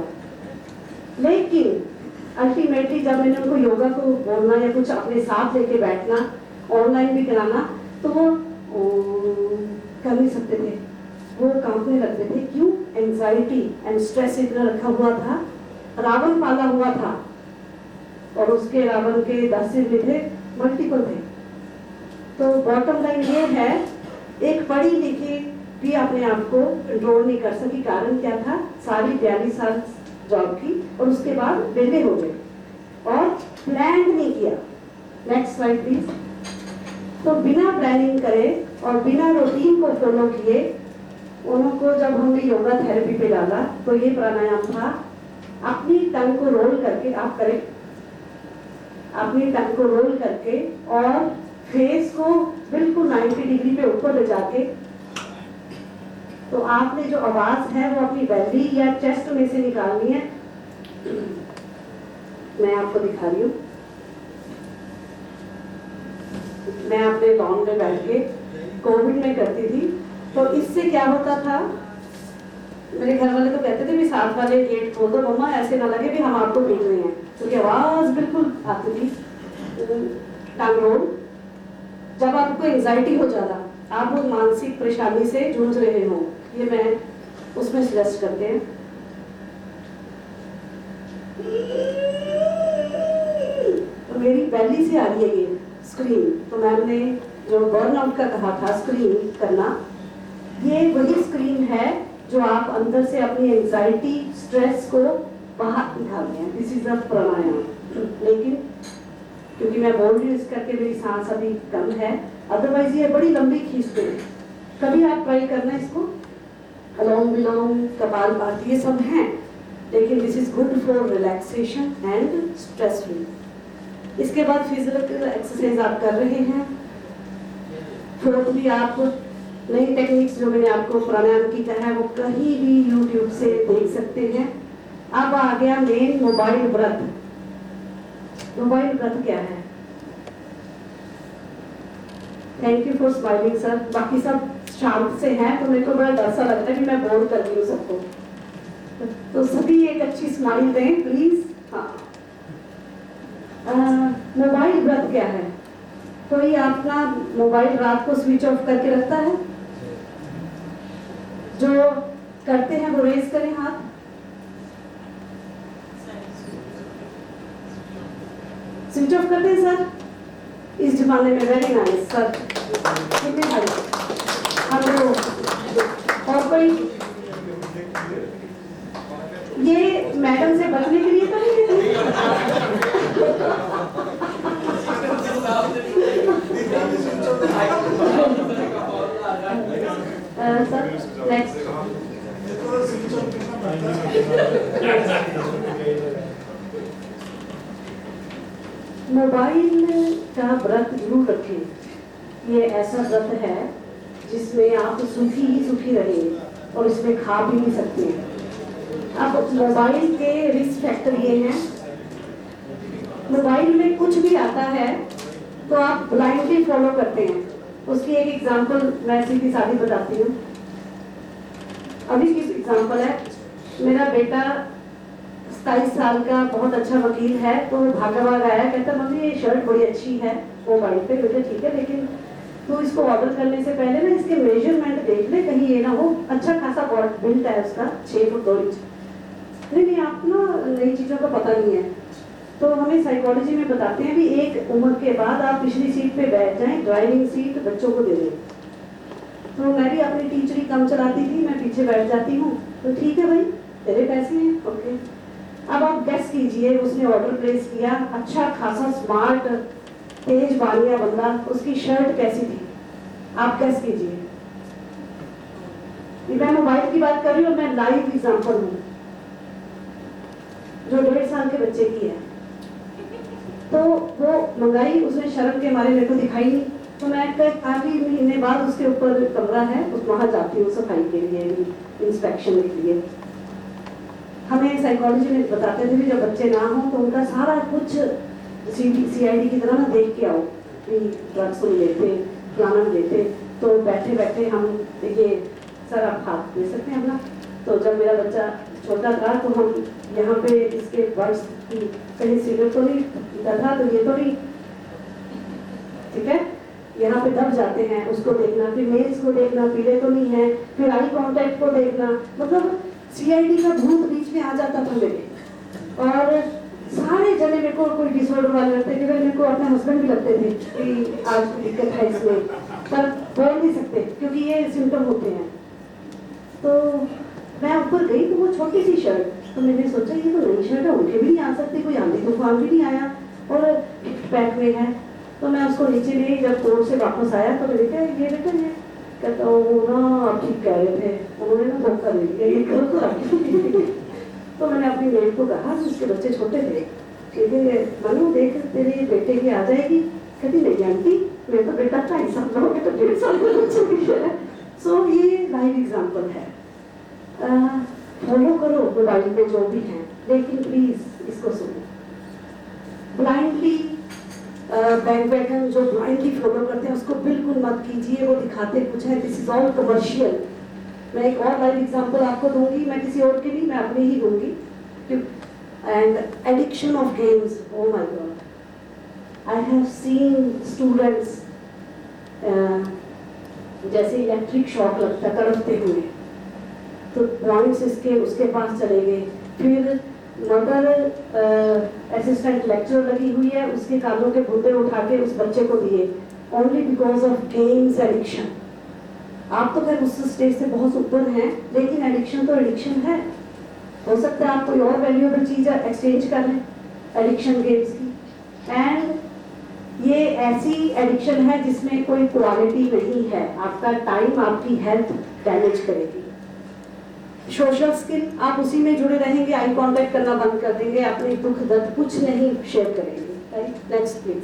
लेकिन अल्टीमेटली जब मैंने उनको योगा को बोलना या कुछ अपने साथ लेके बैठना, ऑनलाइन भी कराना, तो वो कर नहीं सकते थे, वो कांपने लगते थे। क्यों? एंजाइटी एंड स्ट्रेस इतना रखा हुआ था। रावण पाला हुआ था, और उसके रावण के 10 सिर भी थे, मल्टीपल थे। तो बॉटम लाइन ये है, एक पढ़ी लिखी भी अपने आप को कंट्रोल नहीं कर सकी। कारण क्या था? सारी 42 साल जॉब की और उसके बाद बेटे हो गए और प्लान नहीं किया। Next slide please. तो बिना प्लानिंग करे और बिना रूटीन को फॉलो किए, उनको जब हमने योगा थेरेपी पे डाला, तो ये प्राणायाम था, अपनी टंग को रोल करके, आप करें, अपनी टंग को रोल करके और फेस को बिल्कुल 90 डिग्री पे ऊपर ले जाके, तो आपने जो आवाज है वो अपनी बेली या चेस्ट में से निकालनी है। मैं आपको दिखा रही हूँ, मैं अपने लॉन में बैठ के कोविड में करती थी। तो इससे क्या होता था, मेरे घर वाले तो कहते थे भी साथ वाले गेट खोल दो मम्मा, ऐसे ना लगे भी हम आपको पीट रहे हैं, क्योंकि आवाज बिल्कुल आती थी। टंग रोल, जब आपको एंजाइटी हो जाता, आप वो मानसिक परेशानी से जूझ रहे हो, ये मैं उसमें सजेस्ट करते हैं। तो मेरी बेली से आ रही है ये स्क्रीन, तो मैम ने जो बर्नआउट का कहा था स्क्रीन करना, ये वही स्क्रीन है जो आप अंदर से अपनी एंजाइटी स्ट्रेस को बाहर निकालते हैं। दिस इज अ प्राणायाम। लेकिन क्योंकि मैं बोल रही हूँ इस करके मेरी सांस अभी कम है, अदरवाइज ये बड़ी लंबी खींचते हैं। कभी आप ट्राई करना इसको, अलोम विलोम, कपालभाति, ये सब हैं, लेकिन this is good for relaxation and stress free. इसके बाद फिजिकल एक्सरसाइज आप कर रहे हैं। फोर्थली आप नई टेक्निक्स जो मैंने आपको प्राणायाम की कहा है वो कहीं भी यूट्यूब से देख सकते हैं। अब आ गया मेन मोबाइल व्रत। मोबाइल व्रत क्या है? Thank you for smiling sir. बाकी सब शांत से हैं तो मेरे को बड़ा डर सा लगता है कि मैं बोर कर रही हूँ सबको, तो सभी एक अच्छी स्माइल दें प्लीज। हाँ, मोबाइल व्रत क्या है? कोई अपना मोबाइल रात को स्विच ऑफ करके रखता है? जो करते हैं वो रेज करें हाथ। स्विच ऑफ करते हैं सर इस जमाने में? वेरी नाइस सर, कितने भाई हम लोग। और कोई ये मैडम से बचने के लिए तो नहीं सर? नेक्स्ट मोबाइल का व्रत जरूर रखें। ये ऐसा व्रत है जिसमें आप सुखी ही सुखी रहेंगे और इसमें खा भी नहीं सकते। अब मोबाइल के रिस्क फैक्टर ये हैं, मोबाइल में कुछ भी आता है तो आप ब्लाइंडली फॉलो करते हैं। उसकी एक एग्जांपल मैं सीधी सादी बताती हूँ। अभी की एग्जांपल है, मेरा बेटा 27 साल का बहुत अच्छा वकील है, तो वो भागा भागा आया, कहता मम्मी ये शर्ट बड़ी अच्छी है मोबाइल पे। मुझे ठीक है, लेकिन तो इसको ऑर्डर करने से पहले ना इसके मेजरमेंट देख ले, कहीं ये ना हो, अच्छा खासा बिल्ट है उसका 6 फुट 2 इंच। नहीं आप ना नई चीज़ों का पता नहीं है। तो हमें साइकोलॉजी में बताते हैं भी एक उम्र के बाद आप पिछली सीट पे बैठ जाएं, ड्राइविंग सीट बच्चों को दे दें। तो मैं भी अपनी टीचरी कम चलाती थी, मैं पीछे बैठ जाती हूँ, तो ठीक है भाई तेरे पैसे हैं, ओके। अब आप गेस कीजिए, उसने ऑर्डर प्लेस किया, अच्छा खासा स्मार्ट तेज बानिया बंदा, उसकी शर्ट कैसी थी? आप गेस कीजिए। मैं मोबाइल की बात कर रही हूँ, मैं लाइव एग्जांपल हूँ जो 1.5 साल के बच्चे की है। तो वो मंगाई, उसने शर्म के मारे मेरे को दिखाई नहीं, तो मैं काफी महीने बाद उसके ऊपर कमरा है उस वहां जाती हूँ सफाई के लिए, इंस्पेक्शन के लिए। हमें साइकोलॉजी में बताते थे भी जब बच्चे ना हो तो उनका सारा कुछ CID की तरह ना देख के आओ, ड्रग्स लेते फलाना लेते। तो बैठे बैठे हम देखिए सर आप हाथ दे सकते हैं अपना। तो जब मेरा बच्चा छोटा था तो हम यहाँ पे इसके वर्ड्स की कहीं सिगरेट तो नहीं पीता था, तो ये तो नहीं, ठीक है, यहाँ पे दब जाते हैं, उसको देखना, फिर मेल्स को देखना पीले तो नहीं है, फिर आई कांटेक्ट को देखना, मतलब CID का भूत बीच में आ जाता था मेरे। और सारे जने मेरे को कोई डिसऑर्डर वाले लगते थे, मेरे को अपने हस्बैंड भी लगते थे कि आज दिक्कत है इसमें, पर बोल नहीं सकते क्योंकि ये सिम्टम होते हैं। तो मैं ऊपर गई तो वो छोटी सी शर्ट, तो मैंने सोचा ये तो नई शर्ट है, उनके भी नहीं आ सकती, कोई आंधी तूफान भी नहीं आया और पैक में है। तो मैं उसको नीचे ले, जब कोर्ट से वापस आया तो मैंने कहा ये बेटा ये, कहता वो ना आप ठीक कह रहे थे, उन्होंने ना धोखा दे दिया, ये करो तो तो मैंने अपनी मेल को कहा, उसके बच्चे छोटे थे, क्योंकि मनु देख तेरे बेटे की आ जाएगी। कहती नहीं आंटी मैं तो बेटा 2.5 साल का हो गया, तो 1.5 साल का बच्चे की है। सो ये लाइव एग्जाम्पल है। फॉलो करो मोबाइल पे जो भी है, लेकिन प्लीज इसको सुनो। ब्लाइंडली बैंडवैगन जो ब्लाइंडली फॉलो करते हैं उसको बिल्कुल मत कीजिए, वो दिखाते कुछ है, दिस इज ऑल कमर्शियल। मैं एक और लाइव एग्जांपल आपको दूंगी, मैं किसी और की नहीं, मैं अपनी ही दूंगी। And addiction of games, oh my God, I have seen students जैसे इलेक्ट्रिक शॉक लगता तड़पते हुए, तो पॉइंट्स इसके उसके पास चले गए। फिर मदर असिस्टेंट लेक्चर लगी हुई है, उसके कानों के भूते उठा के उस बच्चे को दिए, only because of games addiction. आप तो खैर उस स्टेज से बहुत ऊपर हैं, लेकिन एडिक्शन तो एडिक्शन है। हो सकता है आप कोई और वैल्यूएबल चीज एक्सचेंज कर लें एडिक्शन गेम्स की। एंड ये ऐसी एडिक्शन है जिसमें कोई क्वालिटी नहीं है, आपका टाइम आपकी हेल्थ डैमेज करेगी। सोशल स्किल, आप उसी में जुड़े रहेंगे, आई कांटेक्ट करना बंद कर देंगे, अपने दुख दर्द कुछ नहीं शेयर करेंगे, राइट। Next please.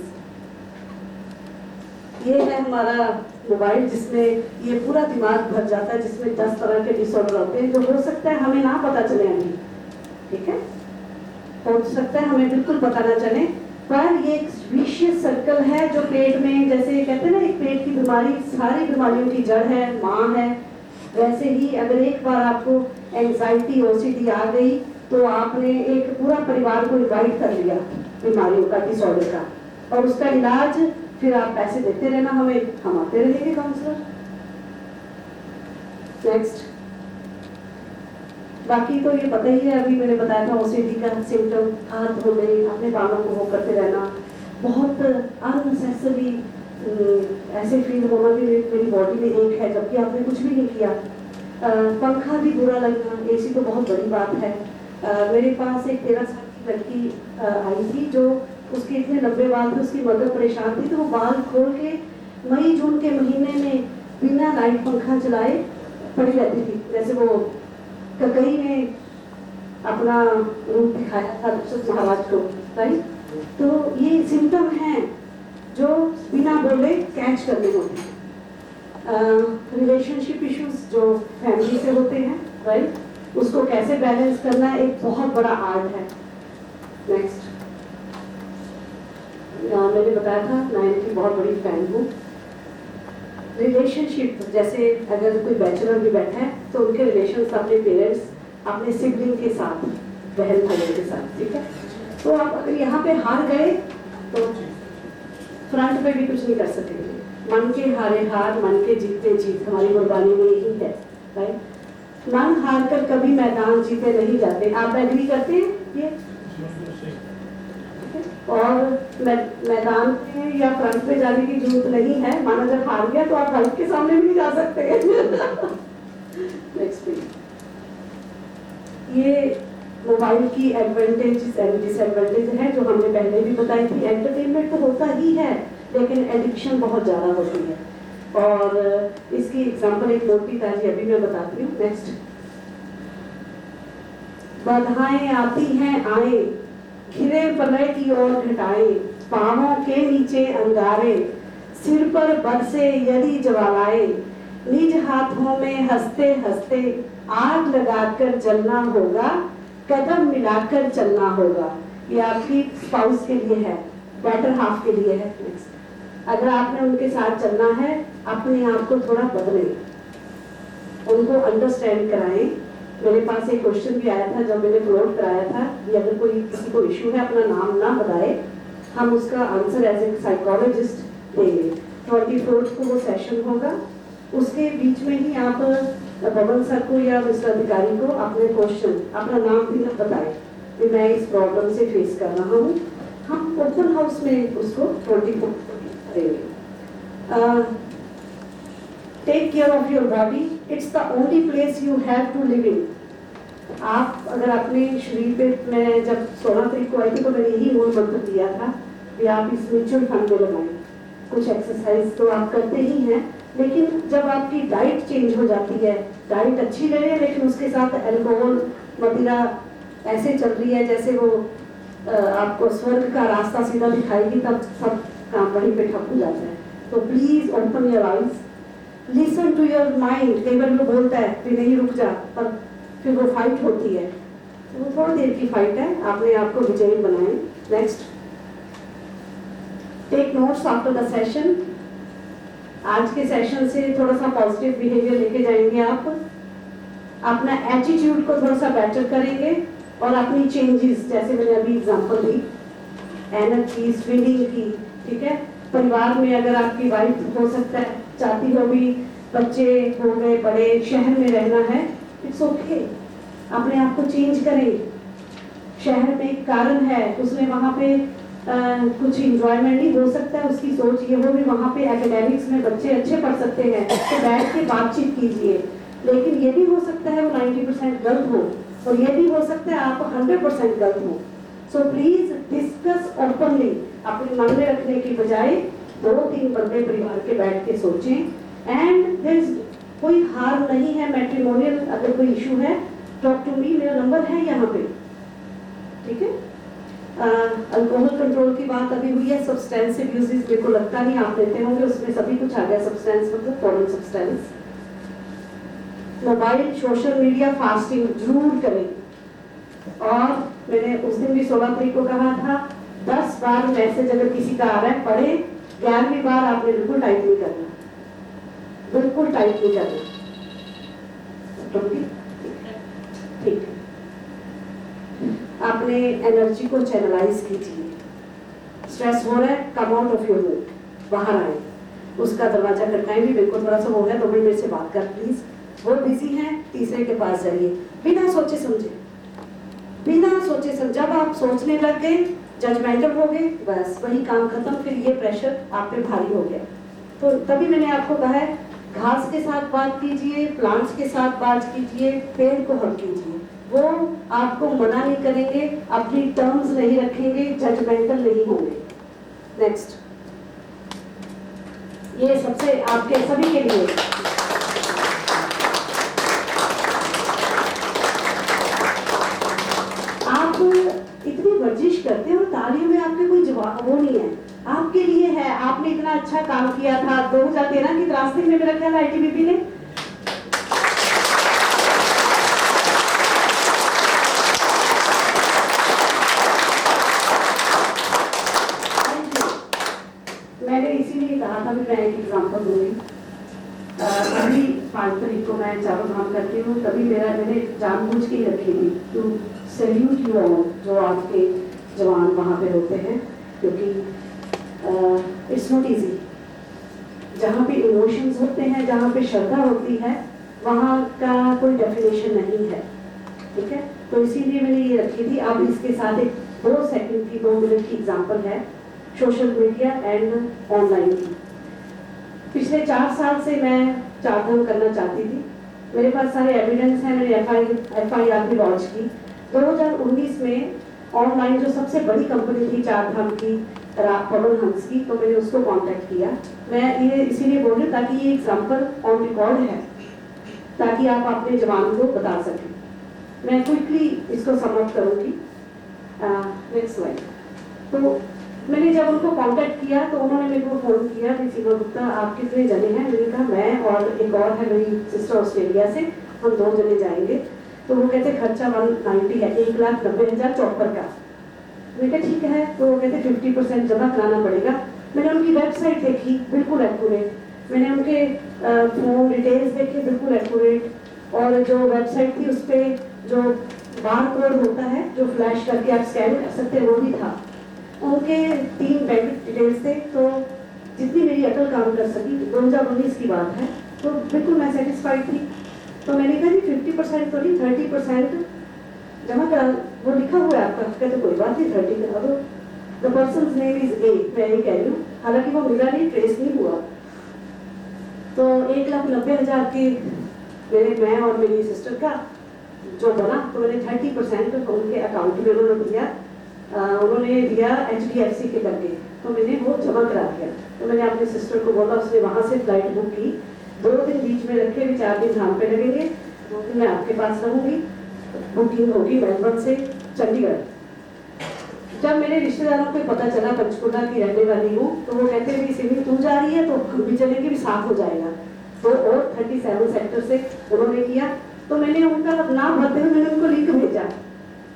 ये है हमारा मोबाइल जिसमें ये पूरा दिमाग भर जाता है, जिसमें 10 तरह के डिसऑर्डर होते हैं जो हो सकता है हमें ना पता चले अभी, ठीक है, हो सकता है हमें बिल्कुल पता ना चले, पर ये एक विशियस सर्कल है जो पेट में, जैसे कहते हैं ना एक पेट की बीमारी सारी बीमारियों की जड़ है, माँ है, वैसे ही अगर एक बार आपको एंजाइटी ओसीडी आ गई तो आपने एक पूरा परिवार को इन्वाइट कर लिया बीमारियों का, डिसऑर्डर का, और उसका इलाज फिर आप पैसे देते रहना हमें, हम आते रहेंगे काउंसलर। नेक्स्ट। बाकी तो ये पता ही है, अभी मैंने बताया था ओसीडी का सिम्टम, हाथ धोने, अपने बालों को वो करते रहना, बहुत अननेसेसरी ऐसे फील होना कि मेरी बॉडी में एक है जबकि आपने कुछ भी नहीं किया। पंखा भी बुरा लगना, एसी तो बहुत बड़ी बात है। मेरे पास एक 13 साल की लड़की आई थी जो उसके इतने लंबे बाल थे, उसकी मदर परेशान थी तो वो बाल खोल के मई जून के महीने में बिना लाइट पंखा चलाए पड़ी रहती थी, जैसे वो ककई में अपना रूप दिखाया था दशरथ महाराज को, राइट। तो ये सिम्टम हैं जो बिना बोले कैच करने होते हैं। रिलेशनशिप इश्यूज जो फैमिली से होते हैं, राइट, उसको कैसे बैलेंस करना है एक बहुत बड़ा आर्ट है। नेक्स्ट। मैंने बताया था 9 की बहुत बड़ी फैन हूँ। रिलेशनशिप, जैसे अगर कोई बैचलर भी बैठा है तो उनके रिलेशन अपने पेरेंट्स, अपने सिबलिंग के साथ, बहन भाइयों के साथ, ठीक है। तो आप अगर यहाँ पे हार गए तो फ्रंट पे भी कुछ नहीं कर सकेंगे। मन के हारे हार, मन के जीते जीत, हमारी कुर्बानी में यही है, राइट। मन हार कर कभी मैदान जीते नहीं जाते, आप एग्री करते हैं ये? और मैदान में या फ्रंट पे जाने की जरूरत नहीं है, मन अगर हार गया तो आप हाइट के सामने भी नहीं जा सकते। Next please. ये मोबाइल की एडवांटेजेस एंड डिसएडवांटेज है जो हमने पहले भी बताई थी। एंटरटेनमेंट तो होता ही है लेकिन एडिक्शन बहुत ज़्यादा होती है, और इसकी एग्जांपल एक मोटी ताजी अभी मैं बताती हूँ। नेक्स्ट। बाधाएं आती हैं आए, घिरे प्रलय की ओर घटाए, पांवों के नीचे अंगारे, सिर पर बरसे यदि ज्वालाए, निज हाथों में हंसते हंसते आग लगाकर जलना होगा, कदम मिलाकर चलना होगा। ये आपकी स्पाउस के लिए है, बेटर हाफ के लिए है। नेक्स्ट। अगर आपने उनके साथ चलना है, अपने आप को थोड़ा बदलें, उनको अंडरस्टैंड कराएं। मेरे पास एक क्वेश्चन भी आया था जब मैंने फ्लोट कराया था कि अगर कोई किसी को इशू है अपना नाम ना बताए, हम उसका आंसर एज ए साइकोलॉजिस्ट देंगे। 24 को वो सेशन होगा, उसके बीच में ही आप बबन सर को या मिस्टर अधिकारी को अपने क्वेश्चन, अपना नाम भी ना बताए कि मैं इस प्रॉब्लम से फेस कर रहा हूँ। हम ओपन हाउस में उसको 24 देंगे। Take care of your body, it's the only place you have to live in. आप अगर अपने शरीर पे, मैं जब 16 तारीख को आई थी तो मैंने यही मूल मंत्र दिया था कि आप इस म्यूचुअल फंड में लगाएं। कुछ एक्सरसाइज तो आप करते ही हैं, लेकिन जब आपकी डाइट चेंज हो जाती है, डाइट अच्छी ले रहे हैं लेकिन उसके साथ अल्कोहल, मदिरा ऐसे चल रही है जैसे वो आपको स्वर्ग का रास्ता सीधा दिखाएगी, तब सब काम वहीं पे ठप हो जाता है। तो please open your eyes, listen to your mind. कई बार वो बोलता है कि नहीं रुक जा, पर फिर वो फाइट होती है, वो थोड़ी देर की फाइट है, आपने आपको विजयी बनाए। Next. Take notes after the session. आज के सेशन से थोड़ा सा पॉजिटिव बिहेवियर लेके जाएंगे आप, अपना एटीट्यूड को थोड़ा सा बेटर करेंगे और अपनी चेंजेस, जैसे मैंने अभी एग्जांपल दी एनर्जी स्विंगिंग की, ठीक है। परिवार में अगर आपकी वाइफ हो सकता है चाहती हो भी बच्चे हो गए बड़े, शहर में रहना है, इट्स ओके, अपने आप को चेंज करें। शहर में एक कारण है, उसने वहाँ पे कुछ इंजॉयमेंट ही हो सकता है, उसकी सोच ये हो भी वहाँ पे एकेडमिक्स में बच्चे अच्छे पढ़ सकते हैं तो बैठ के बातचीत कीजिए। लेकिन ये भी हो सकता है वो 90% गलत हो, और ये भी हो सकता है आप 100% गलत हो। सो प्लीज डिस्कस ओपनली, अपने मन में रखने की बजाय 2-3 बंदे परिवार के बैठ के सोचें। एंड कोई हार नहीं है मैट्रिमोनियल, अगर कोई इशू है टॉक टू मी, मेरा नंबर है यहाँ पे, ठीक है। अल्कोहल कंट्रोल की बात अभी हुई है, सब्सटेंसिव यूजेस मेरे को लगता नहीं आप लेते होंगे, उसमें सभी कुछ आ गया, सब्सटेंस मतलब foreign substance. Mobile social media fasting जरूर करें। और मैंने उस दिन भी 16 तारीख को कहा था 10 बार मैसेज अगर किसी का आ रहा है पढ़े, 11वीं बार आपने बिल्कुल टाइप नहीं करना, बिल्कुल टाइप नहीं करना, ठीक है। आपने एनर्जी को चैनलाइज कीजिए, स्ट्रेस हो रहा है, come out of your mood, बाहर आए, उसका दरवाजा खटकाएंगे, बिल्कुल थोड़ा सा हो गया तो मेरे से बात कर प्लीज, वो बिजी हैं, तीसरे के पास जाइए, बिना सोचे समझे, बिना सोचे समझे। जब आप सोचने लग गए, जजमेंटल हो गए, बस वही काम खत्म, फिर ये प्रेशर आप पे भारी हो गया। तो तभी मैंने आपको कहा है घास के साथ बात कीजिए, प्लांट्स के साथ बात कीजिए, पेड़ को हक कीजिए, वो आपको मना नहीं करेंगे, अपनी टर्म्स नहीं रखेंगे, जजमेंटल नहीं होंगे। नेक्स्ट, ये सबसे आपके सभी के लिए आप इतनी वर्जिश करते हो, तालियों में आपके कोई जवाब वो नहीं है, आपके लिए है, आपने इतना अच्छा काम किया था 2013 की त्रासदी में मेरा ख्याल आईटीबीपी ने, मैंने इसीलिए कहा था मैं एक एग्जाम्पल दूंगी। अभी 5 तारीख को मैं चारों धाम करती हूँ, तभी मैंने जानबूझ के ही रखी थी टू सैल्यूट यू ऑल, जो आपके जवान वहाँ पे होते हैं, क्योंकि इट्स नॉट इजी। जहाँ पे इमोशंस होते हैं, जहाँ पे श्रद्धा होती है, वहाँ का कोई डेफिनेशन नहीं है, ठीक है। तो इसीलिए मैंने ये रखी थी। अब इसके साथ एक 2 सेकंड की 2 मिनट की एग्जाम्पल है सोशल मीडिया एंड ऑनलाइन की। पिछले 4 साल से मैं चारधाम करना चाहती थी, मेरे पास सारे एविडेंस हैं, मैंने FIR भी लॉन्च की। 2019 में ऑनलाइन जो सबसे बड़ी कंपनी थी चारधाम की, पवन हंस की, तो मैंने उसको कांटेक्ट किया। मैं ये इसीलिए बोल रही हूँ ताकि ये एग्जाम्पल ऑन रिकॉर्ड है, ताकि आप अपने जवान को बता सकें। मैं क्विकली इसको समअप करूँगी। Next slide. तो मैंने जब उनको कांटेक्ट किया तो उन्होंने मेरे को फोन किया कि सीमा गुप्ता आप कितने जने हैं? मैंने कहा मैं और एक और है मेरी सिस्टर ऑस्ट्रेलिया से, हम 2 जने जाएंगे। तो वो कहते खर्चा 190 है, 1,90,000 चौपर का। मैंने कहा ठीक है। तो वो कहते 50% जमा कराना पड़ेगा। मैंने उनकी वेबसाइट देखी, बिल्कुल एक्यूरेट। मैंने उनके फोन डिटेल्स देखे, बिल्कुल एक्यूरेट। और जो वेबसाइट थी उस पर जो बार कोड होता है जो फ्लैश करके आप स्कैन कर सकते हैं, वो भी था। उनके 3 बैंक डिटेल्स थे। तो जितनी मेरी अकल काम कर सकी, 2019 की बात है, तो बिल्कुल मैं सेटिस्फाइड थी। तो मैंने कहा 50% तो नहीं, 30% जमा करा, वो लिखा हुआ है आपका। कहते कोई बात नहीं, 30 करा दो। The person name is a, मैं ये कह रही हूँ, हालांकि वो मिला नहीं, ट्रेस नहीं हुआ। तो 1,90,000 की मैं और मेरी सिस्टर का जो बना, तो मैंने 30% उनके अकाउंट में उन्होंने दिया HDFC के करके, तो मैंने वो जमा करा दिया। तो मैंने अपने सिस्टर को बोला, उसने वहाँ से फ्लाइट बुक की, 2 दिन बीच में रखे, भी 4 दिन धाम पे लगेंगे, 2 दिन मैं आपके पास रहूँगी। बुकिंग होगी मेलबर्न से चंडीगढ़। जब मेरे रिश्तेदारों को पता चला पंचकुला की रहने वाली हूँ, तो वो कहते हैं सिमी तू जा रही है तो हम भी चलेंगे, भी साथ हो जाएगा। तो और 37 सेक्टर से उन्होंने किया। तो मैंने उनका नाम भरते हुए मैंने उनको लिंक भेजा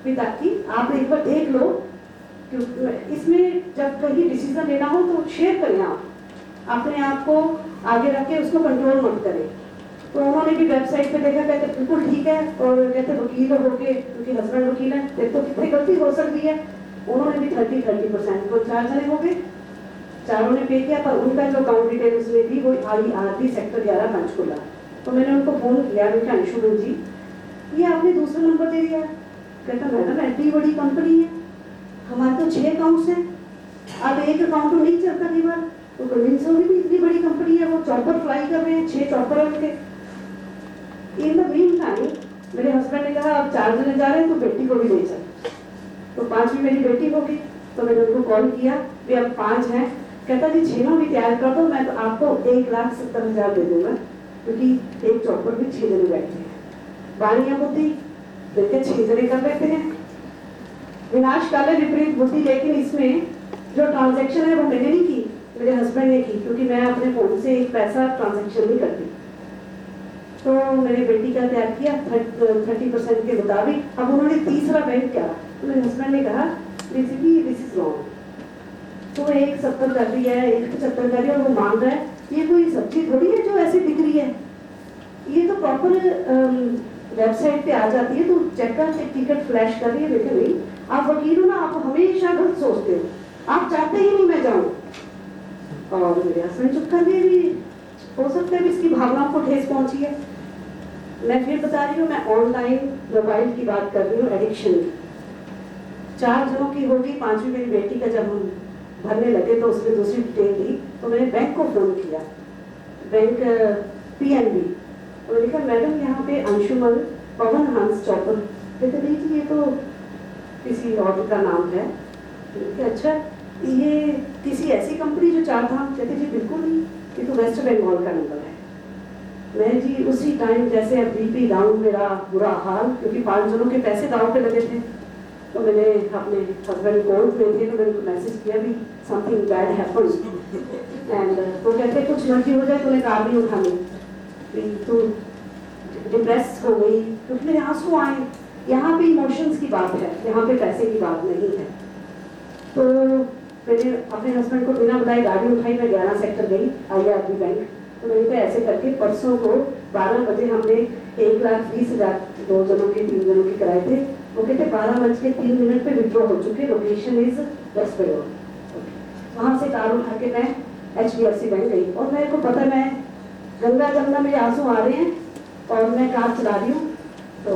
कि ताकि आप एक बार देख लो। इसमें जब कहीं डिसीजन लेना हो तो शेयर करें, आप अपने आप को आगे रख के उसको कंट्रोल मत करें। तो उन्होंने भी वेबसाइट पे देखा, कहते बिल्कुल ठीक है। और कहते वकील हो के, क्योंकि हस्बैंड वकील है, देखो कितनी गलती हो सकती है। उन्होंने भी 30% को 4 जने हो गए, चारों ने पे किया। पर उनका जो अकाउंट डिटेल उसमें थी वो IRD सेक्टर 11 पंचकुला। तो मैंने उनको फोन किया, मैंने अंशुमन जी ये आपने दूसरा नंबर दे दिया। कहता मैडम इतनी बड़ी कंपनी है, हमारे तो 6 अकाउंट्स हैं, अब एक अकाउंट तो नहीं चलता कई बार। तो कन्विंस होगी भी इतनी बड़ी कंपनी है, वो चॉपर फ्लाई कर रहे हैं, 6 चॉपर है उनके। इन द मीन टाइम मेरे हस्बैंड ने कहा अब 4 जने जा रहे हैं तो बेटी को भी ले चल। तो 5वीं मेरी बेटी होगी। तो मैंने उनको कॉल किया भी अब 5 हैं। कहता जी 6 भी तैयार कर दो, मैं तो आपको 1,70,000 दे दूंगा, क्योंकि एक चौपर में 6 जने बैठे हैं। बानिया बुद्धि देखिए 6 जने कर लेते हैं, विनाश काले विपरीत बुद्धि। लेकिन इसमें जो ट्रांजैक्शन है वो मैंने नहीं की, मेरे हस्बैंड ने की, क्योंकि मैं अपने फोन से एक पैसा ट्रांजैक्शन नहीं करती। तो मेरी बेटी का तैयार किया 30% के मुताबिक। अब उन्होंने तीसरा बैंक किया, तो मेरे हस्बैंड ने कहा बेसिकली दिस इज रॉन्ग। तो 170 कर रही है, 175 कर रही है, और वो मांग रहा है। ये कोई सब्जी थोड़ी है जो ऐसी दिख रही है, ये तो प्रॉपर वेबसाइट पे आ जाती है, तो चेक कर टिकट फ्लैश कर रही है। देखे नहीं, आप वकील हो ना, आप हमेशा गलत सोचते हो, आप चाहते ही नहीं मैं जाऊं। और मेरे हस्बैंड चुप कर गए, भी हो सकता है इसकी भावनाओं को ठेस पहुंची है। मैं फिर बता रही हूँ, मैं ऑनलाइन मोबाइल की बात कर रही हूँ, एडिक्शन की। 4 जनों की होगी, 5वीं मेरी बेटी का जब हम भरने लगे तो उसने दूसरी डिटेल दी, तो मैंने बैंक को फोन किया, बैंक PNB। तो मैंने कहा मैडम यहाँ पे अंशुमन पवन हंस चौपर, कहते नहीं जी ये तो किसी और का नाम है। अच्छा ये किसी ऐसी कंपनी जो 4 धाम, कहते जी बिल्कुल नहीं, ये तो वेस्ट बंगाल का नंबर है। मैं जी उसी टाइम जैसे BP डाउन, मेरा बुरा हाल, क्योंकि 5 जनों के पैसे दाव पे लगे थे। तो मैंने अपने हस्बैंड कोर्ट में थे, तो मैंने उनको मैसेज किया भी समथिंग बैड हैपेंड, एंड वो कहते कुछ मर्जी हो जाए तूने कार नहीं उठानी, तो डिप्रेस हो गई, क्योंकि मेरे आंसू आए। यहाँ पे इमोशंस की बात है, यहाँ पे पैसे की बात नहीं है। तो मैंने अपने हस्बैंड को बिना बुलाए गाड़ी उठाई, मैं 11 सेक्टर गई IRB बैंक। तो मैंने कहा ऐसे करके परसों को 12 बजे हमने 1,20,000 2 जनों के 3 जनों के कराए थे। वो कहते 12:03 पे विड्रॉ हो चुके, लोकेशन इज वेस्ट बंगाल। वहाँ से कार उठा के मैं HDFC बैंक गई, और मेरे को पता, मैं गंगा जमुना मेरे आंसू आ रहे हैं और मैं कार चला रही हूँ। तो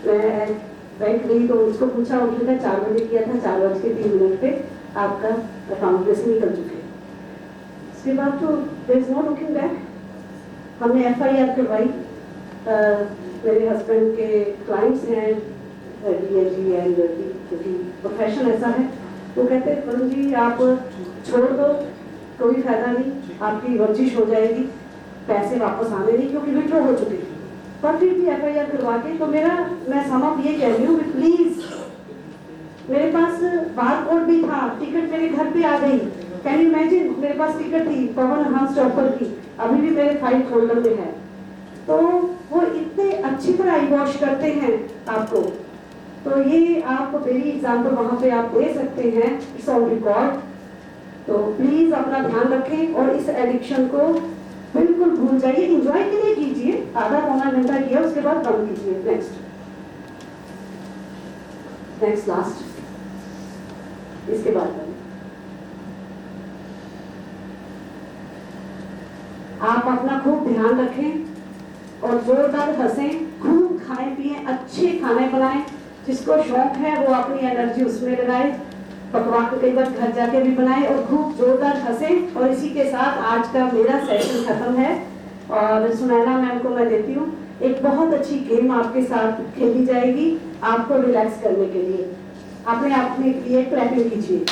मैं बैंक गई, तो उसको पूछा, उन्होंने 4 बजे किया था, 4:03 पे आपका अकाउंट में से निकल चुके। उसके बाद तो there is no looking back. हमने FIR करवाई। मेरे हस्बैंड के क्लाइंट्स हैं DLG एंड क्योंकि प्रोफेशन ऐसा है, वो कहते हैं वरुण जी आप छोड़ दो, कोई फायदा नहीं, आपकी वर्जिश हो जाएगी, पैसे वापस आने नहीं, क्योंकि विड्रॉ हो चुके। पर फिर भी FIR करवा के, तो मैं सम अप ये कह रही हूँ प्लीज, मेरे पास बार कोड भी था, टिकट मेरे घर पे आ गई। कैन यू इमेजिन, मेरे पास टिकट थी पवन हंस चौपर की, अभी भी मेरे फाइल फोल्डर में है। तो वो इतने अच्छी तरह आई वॉश करते हैं आपको। तो ये आप मेरी एग्जाम्पल वहाँ पे आप दे सकते हैं, इट्स ऑन रिकॉर्ड। तो प्लीज अपना ध्यान रखें और इस एडिक्शन को बिल्कुल भूल जाइए, एंजॉय के लिए कीजिए, आधा पौना घंटा किया उसके बाद बंद कीजिए। नेक्स्ट लास्ट, इसके बाद आप अपना खूब ध्यान रखें और जोरदार हंसें, खूब खाएं पिएं, अच्छे खाने बनाएं। जिसको शौक है वो अपनी एनर्जी उसमें लगाए, पकवान कई बार घर जाके भी बनाए, और खूब जोरदार हंसें। और इसी के साथ आज का मेरा सेशन खत्म है, और सुनैना मैम को मैं देती हूँ, एक बहुत अच्छी गेम आपके साथ खेली जाएगी आपको रिलैक्स करने के लिए। अपने लिए क्लैपिंग कीजिए।